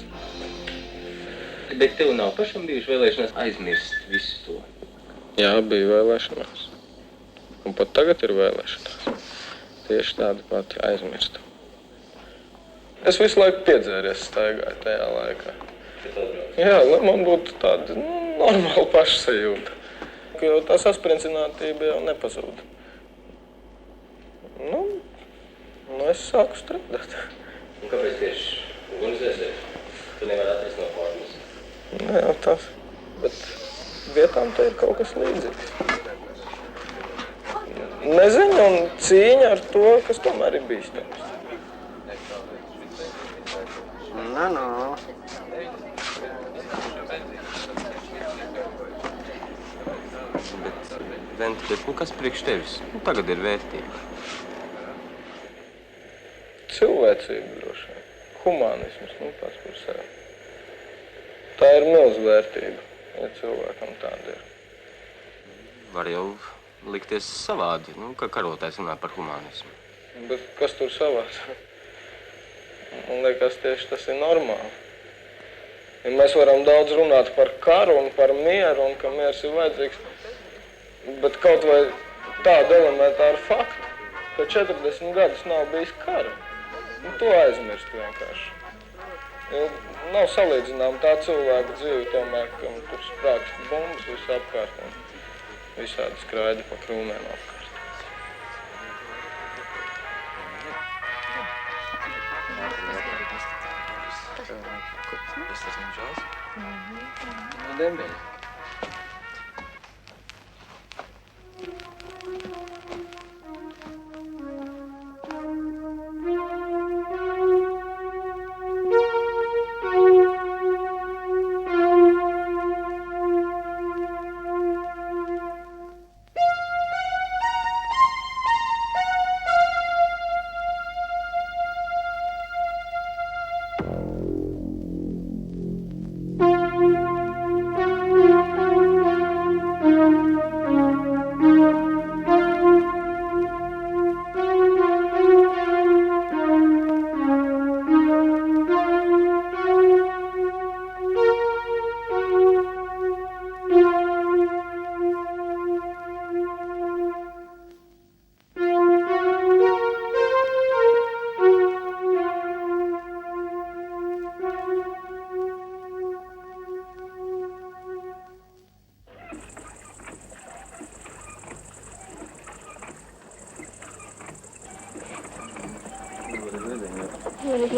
Speaker 2: Bet tev nav pašam bijuši vēlēšanās aizmirst visu to?
Speaker 20: Jā, bija vēlēšanās. Un pat tagad ir vēlēšanās. Tieši tādu pati aizmirstu. Es visu laiku piedzēries staigāju tajā laikā. Jā, lai man būtu tāda normāla pašsajūta. Jo tā sasprincinātība jau nepazūd. Nu, es sāku strādāt.
Speaker 2: Un kāpēc tieši organizēsies? Tu nevari atrast no formas?
Speaker 20: Jā, tas. Bet vietām te ir kaut kas līdzīgs. Neziņa un cīņa ar to, kas tomēr ir bīstams.
Speaker 2: Bet kas priekš tevis tagad ir vērtība?
Speaker 20: Cilvēcība droši vien. Humānisms, pats par sevi. Tā ir milzvērtība, ja cilvēkam tāda ir.
Speaker 2: Var jau likties savādi, ka karotājs runā par humānismu.
Speaker 20: Bet kas tur savāds? Man liekas, tieši tas ir normāli. Ja mēs varam daudz runāt par karu un par mieru un ka miers ir vajadzīgs, bet kaut vai tādu elementāru faktu, ka 40 gadus nav bijis kara, to aizmirst vienkārši. Jo nav salīdzinām tā cilvēka dzīve tomēr, kam tur sprākst bumbas visu apkārt un visādi skraida pa krūmēm apkārt.
Speaker 2: Tas esmu žāls? No Dembēļa.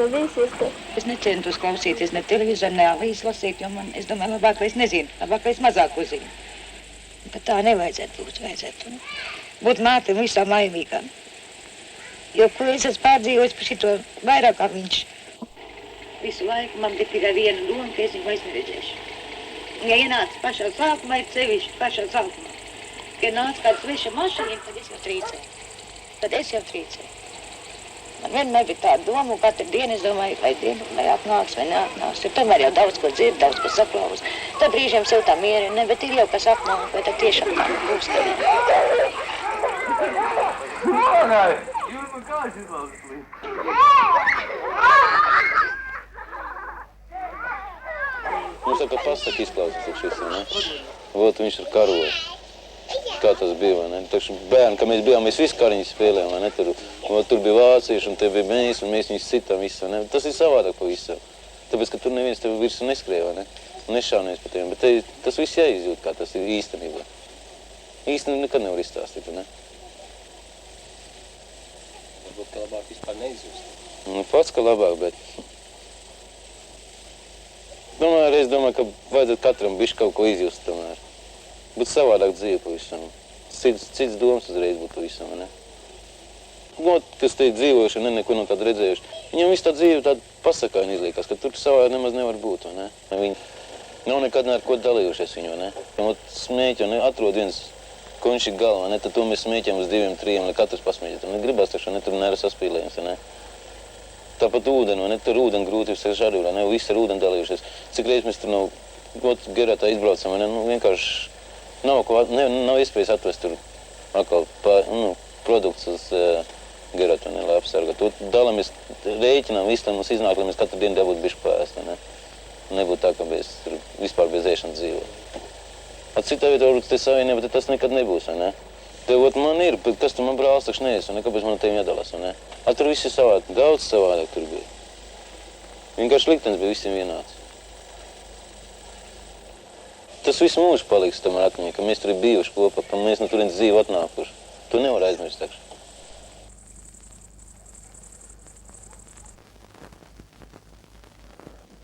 Speaker 6: atbildīsies te.
Speaker 8: Es necentos klausīties ne televizoru, ne avīzes lasīt, jo man, es domāju, labāk, lai es nezinu, labāk, lai es mazāk uzzinu. Bet tā nevajadzētu būt, vajadzētu būt mātēm visām laimīgām. Jo, ko es esmu pārdzīvojis par šito vairāk kā viņš. Visu laiku man bija tikai viena doma, ka es viņu vairs neredzēšu. Ja ienāca pašā sākumā, ir sevišķi pašā sākumā. Ja nāca kāda sveša mašīna, tad es jau trīcēju. Man vienmēr bija tāda doma, un katru dienu es domāju, vai atnāks vai neatnāks. Jo tomēr jau daudz ko dzird, daudz ko saklaus. Tad brīžiem sev tā mierina, ne, bet ir jau kas apnāk, vai tad tiešām tā būs.
Speaker 9: Mums tā kā pasaka izklausās tik šis, ne? Vot viņš ir karoja. Kā tas bija, vai ne? Taču bērni, kad mēs bijām, mēs visi kariņus spēlējām, vai ne? Tur bija vācieši, un te bija mēs, un mēs viņus citām visu, vai ne? Tas ir savādāk pavisam. Tāpēc, ka tur neviens tev virsū neskrēja, vai ne? Un nešāvnies par tiem, bet tas viss jāizjūt, kā tas ir īstenībā. Īstenībā nekad nevar izstāstīt, vai ne?
Speaker 2: Varbūt, ka labāk vispār neizjust.
Speaker 9: Nu, pats, ka labāk, bet... Es domāju, ka vajadzētu katram bišķi kaut ko izjust tomēr. Būtu savādāk dzīve pavisam. Cits domas uzreiz būtu visam, vai ne? Kas te ir dzīvojuši, neko no kāda redzējuši. Viņam viss tā dzīve tāda pasakaini izliekās, ka tur savādi nemaz nevar būt, vai ne? Viņi nav nekad ar ko dalījušies viņu, vai ne? Smēķi, vai ne? Atrod viens konši galva, vai ne? Tad to mēs smēķam uz 2, 3, lai katrs pasmēķi. Gribās taču, vai ne? Tur nēra saspīlējums, vai ne? Tāpat ūdeni, vai ne? Tur ūdeni grūtības ir žadu, vai ne? Visi ar ūdeni dalījušies. Cik reiz mēs tur nav gerētā izbraucam, vai ne? Vienkārši nav iespējas atvest tur atkal produkts uz gerētu, vai ne? Lai apsargātu. Dalamies, rēķinām visu, lai mums iznāk, lai mēs katru dienu dabūtu bišķi pārēst, vai ne? Nebūtu tā, ka mēs vispār bez ēšanas dzīvo. Citā vietā varbūt te savienība, bet tas nekad nebūs, vai ne? Te man ir, bet kas tu man brālis taču neesi, un kāpēc man ar tevi jādalās, vai ne? Tur viss ir savādāk, daudz savādāk tur bija. Vienkārši liktenis bija visiem vienāds. Tas viss mūžs paliks tomēr atmiņā, ka mēs tur ir bijuši kopā, ka mēs no turienes dzīvi atnākuši. To nevar aizmirst taču.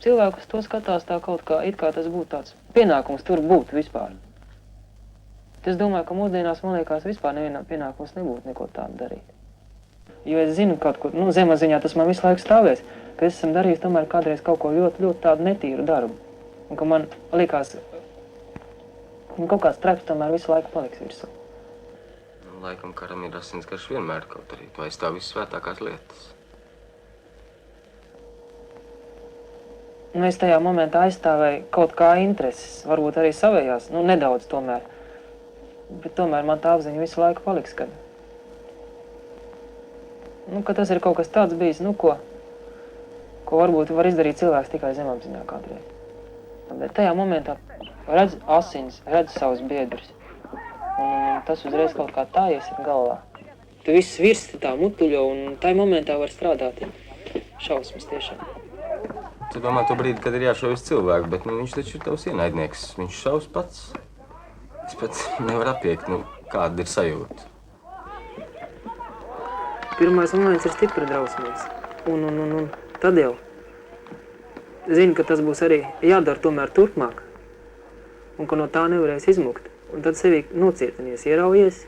Speaker 5: Cilvēkus to skatās tā kaut kā, it kā tas būtu tāds pienākums tur būt vispār. Es domāju, ka mūsdienās, man liekas, vispār nevienam pienākums nebūtu neko tādu darīt. Jo es zinu kaut kur, zemapziņā tas man visu laiku stāvēs, ka es esmu darījis tomēr kādreiz kaut ko ļoti, ļoti tādu netīru darbu. Un ka man likās, kaut kāds treps tomēr visu laiku paliks virsū.
Speaker 2: Laikam karam ir asins karš vienmēr kaut arī, tu aizstāv visu svētākās lietas.
Speaker 5: Es tajā momentā aizstāvēju kaut kā intereses, varbūt arī savējās, nedaudz tomēr. Bet tomēr man tā apziņa visu laiku paliks, ka tas ir kaut kas tāds bijis, ko varbūt var izdarīt cilvēks tikai zemapziņā kādreiz. Bet tajā momentā redz asins, redz savus biedrus. Un tas uzreiz kaut kā tā iesiet galvā. Tu viss virsti tā mutuļo, un tajā momentā var strādāt šausmas tiešām.
Speaker 2: Tu domā to brīdi, kad ir jāšaujas cilvēku, bet viņš taču ir tavs ienaidnieks. Viņš šaus pats. Es pat nevaru apiekt, kāda ir sajūta.
Speaker 5: Pirmais moments ir stipri drausmīgs. Un tad jau zini, ka tas būs arī jādara tomēr turpmāk. Un ka no tā nevarēs izmukt. Un tad sevi nocietinies, ieraujies.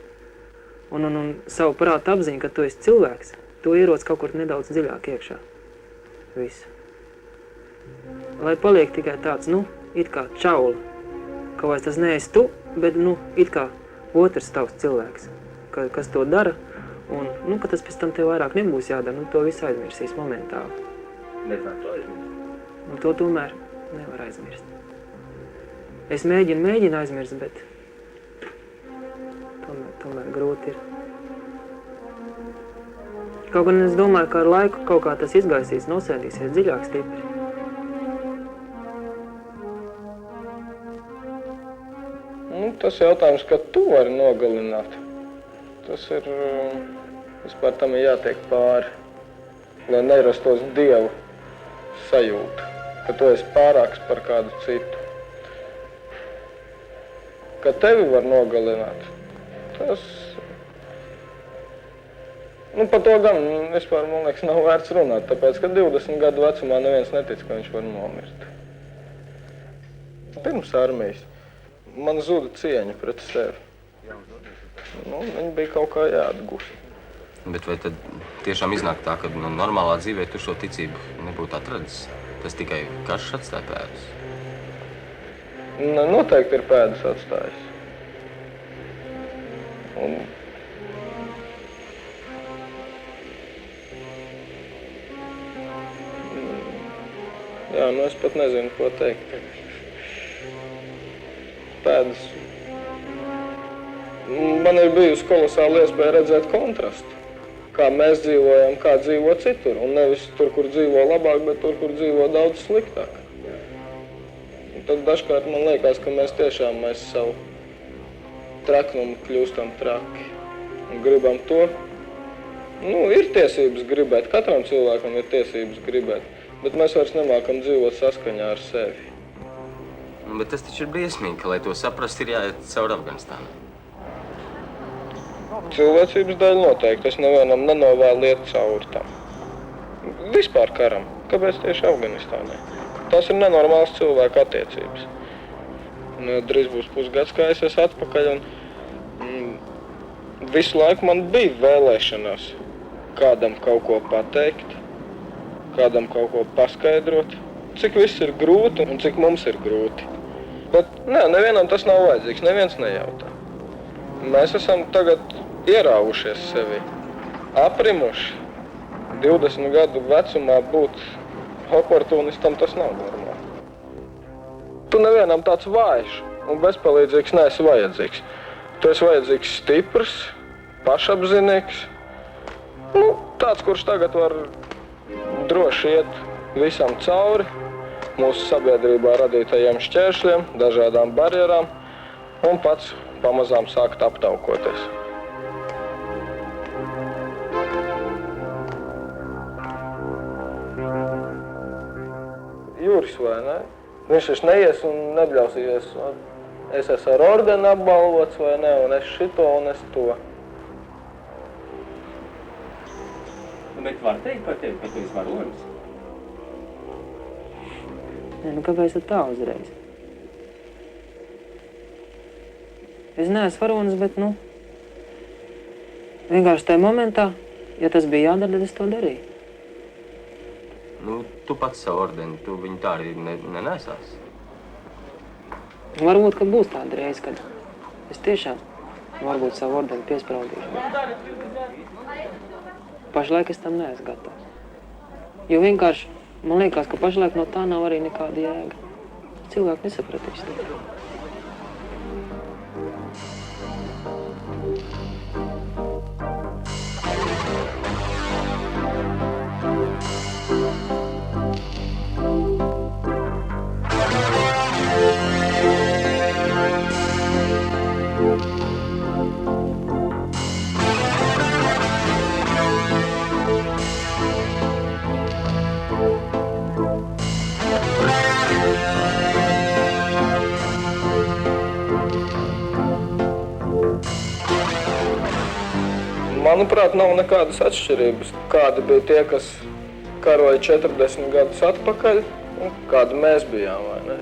Speaker 5: Un savu prātu apziņu, ka tu esi cilvēks, to ieroc kaut kur nedaudz dziļāk iekšā. Visu. Lai paliek tikai tāds, it kā čaula. Ka vairs tas neesi tu, bet, it kā otrs tavs cilvēks, kas to dara, un, ka tas pēc tam tev vairāk nebūs jādara, to visu aizmirsīs momentāli.
Speaker 2: Nevar to aizmirst.
Speaker 5: Un to tomēr nevar aizmirst. Es mēģinu aizmirst, bet tomēr grūti ir. Kaut gan es domāju, ka ar laiku kaut kā tas izgaisīs, nosēdīsies dziļāk stipri.
Speaker 20: Tas jautājums, ka tu vari nogalināt, tas ir, vispār tam ir jātiek pāri, lai nerastos dievu sajūta, ka tu esi pārāks par kādu citu. Ka tevi var nogalināt, tas
Speaker 7: Nu, par to gan vispār, man liekas, nav vērts runāt, tāpēc, ka 20 gadu vecumā neviens netic, ka viņš var nomirt. Pirms armijas man zuda cieņa pret sevi. Nu, viņi bija kaut kā jāatgūst.
Speaker 2: Bet vai tad tiešām iznāk tā, ka normālā dzīvē tu šo ticību nebūtu atradis? Tas tikai karš atstāja pēdas?
Speaker 7: Noteikti ir pēdas atstājis. Un jā, es pat nezinu, ko teikt. Pēdas. Man ir bijusi kolosāla iespēja redzēt kontrastu. Kā mēs dzīvojam, kā dzīvo citur. Un nevis tur, kur dzīvo labāk, bet tur, kur dzīvo daudz sliktāk. Un tad dažkārt man liekas, ka mēs tiešām savu traknumu kļūstam traki. Un gribam to. Ir tiesības gribēt. Katram cilvēkam ir tiesības gribēt. Bet mēs vairs nemākam dzīvot saskaņā ar sevi.
Speaker 2: Bet tas taču ir briesmīgi, ka, lai to saprast, ir jāiet cauri Afganistānai.
Speaker 7: Cilvēcības dēļ noteikti. Es nevienam nenovēlu iet cauri tam. Vispār karam. Kāpēc tieši Afganistānai? Tas ir nenormāls cilvēku attiecības. Drīz būs pusgads, kā es esmu atpakaļ. Visu laiku man bija vēlēšanās kādam kaut ko pateikt, kādam kaut ko paskaidrot. Cik viss ir grūti un cik mums ir grūti. Bet nevienam tas nav vajadzīgs, neviens nejautā. Mēs esam tagad ieraugušies sevi, aprimuši. 20 gadu vecumā būt oportunistam, tas nav normāli. Tu nevienam tāds vājš un bezpalīdzīgs neesi vajadzīgs. Tu esi vajadzīgs stiprs, pašapzinīgs. Tāds, kurš tagad var droši iet visam cauri, mūsu sabiedrībā radītajiem šķēršļiem, dažādām barjerām un pats pamazām sākt aptaukoties. Juris, vai ne? Viņš taču neies un nebļausīsies. Es esmu ar ordeni apbalvots, vai ne, un es šito un es to.
Speaker 2: Bet var teikt par tevi, ka tu esi varonis?
Speaker 11: Kāpēc tad tā uzreiz? Es neesmu varonis, bet, vienkārši tajā momentā, ja tas bija jādara, tad es to darīju.
Speaker 2: Tu pats savu ordeni, tu viņu tā arī nenesās?
Speaker 11: Varbūt, ka būs tāda reize, kad es tiešām varbūt savu ordeni piespraudīšu. Pašlaik es tam neesmu gatavs. Jo vienkārši man liekas, ka pašlaik no tā nav arī nekāda jēga. Cilvēki nesapratīs to.
Speaker 7: Manuprāt, nav nekādas atšķirības. Kādi bija tie, kas karoja 40 gadus atpakaļ, un kādi mēs bijām, vai ne?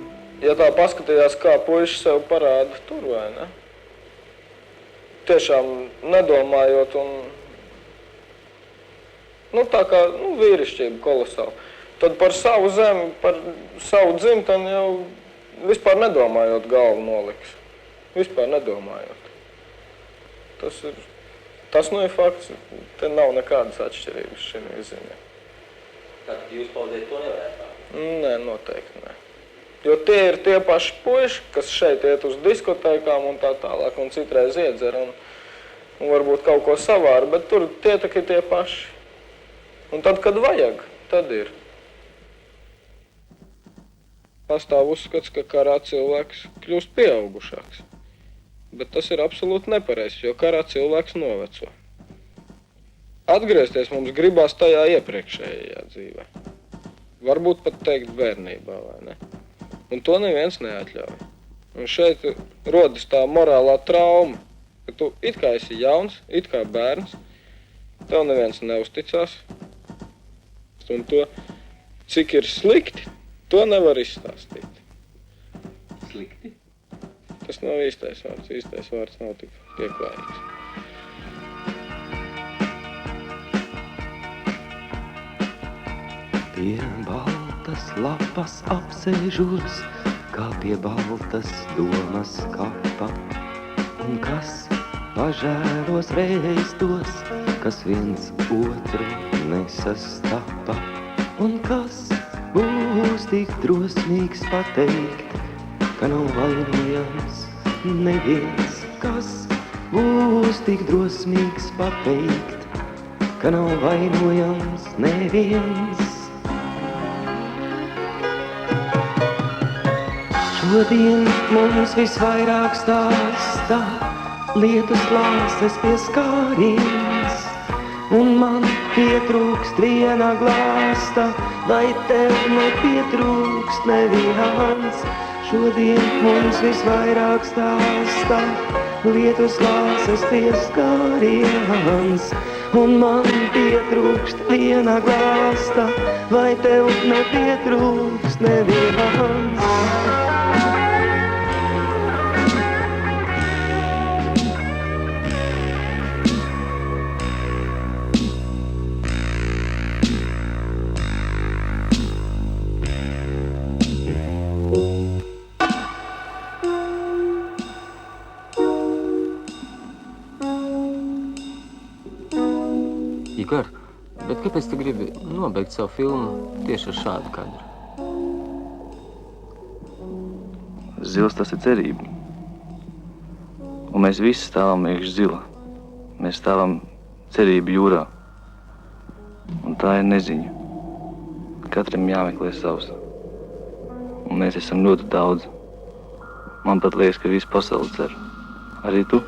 Speaker 7: Ja tā paskatījās, kā puiši sev parāda tur, vai ne? Tiešām nedomājot un... tā kā, vīrišķība kolosāla. Tad par savu zemi, par savu dzimteni jau vispār nedomājot galvu noliks. Vispār nedomājot. Tas ir fakts. Te nav nekādas atšķirības šī ziņā.
Speaker 2: Tad jūs paudēt to nevarētu?
Speaker 7: Nē, noteikti nē. Jo tie ir tie paši puiši, kas šeit iet uz diskotēkām un tā tālāk, un citreiz iedzer un varbūt kaut ko savāra, bet tur tie taky tie paši. Un tad, kad vajag, tad ir. Pastāv uzskats, ka karā cilvēks kļūst pieaugušāks. Bet tas ir absolūti nepareizs, jo karā cilvēks noveco. Atgriezties mums gribās tajā iepriekšējā dzīvē. Varbūt pat teikt bērnībā, vai ne? Un to neviens neatļauj. Un šeit rodas tā morālā trauma, ka tu it kā esi jauns, it kā bērns, tev neviens neusticās. Un to, cik ir slikti, to nevar izstāstīt.
Speaker 2: Slikti?
Speaker 7: Tas nav īstais vārds. Īstais vārds nav tik pieklājīgs.
Speaker 12: Pie baltas lapas apsēžos, kā pie baltas domas kapa. Un kas pažēlos reiz tos, kas viens otru nesastapa. Un kas būs tik drosmīgs pateikt, ka nav vainojams neviens. Kas būs tik drosmīgs pateikt, ka nav vainojams neviens. Šodien mums visvairāk stāsta lietus lāses pie skārienes, un man pietrūkst viena glāsta, vai tev nepietrūkst neviens. Šodien mums visvairāk stāsta lietus lāses pie skārienes, un man pietrūkst viena glāsta, vai tev nepietrūkst neviens.
Speaker 17: Igor, bet kāpēc tu gribi nobeigt savu filmu tieši ar šādu kadru? Zils, tas ir cerība. Un mēs visi stāvam iekš zila. Mēs stāvam cerību jūrā. Un tā ir neziņa. Katram jāmeklē savs. Un mēs esam ļoti daudz. Man pat liekas, ka visa pasaule cer. Arī tu?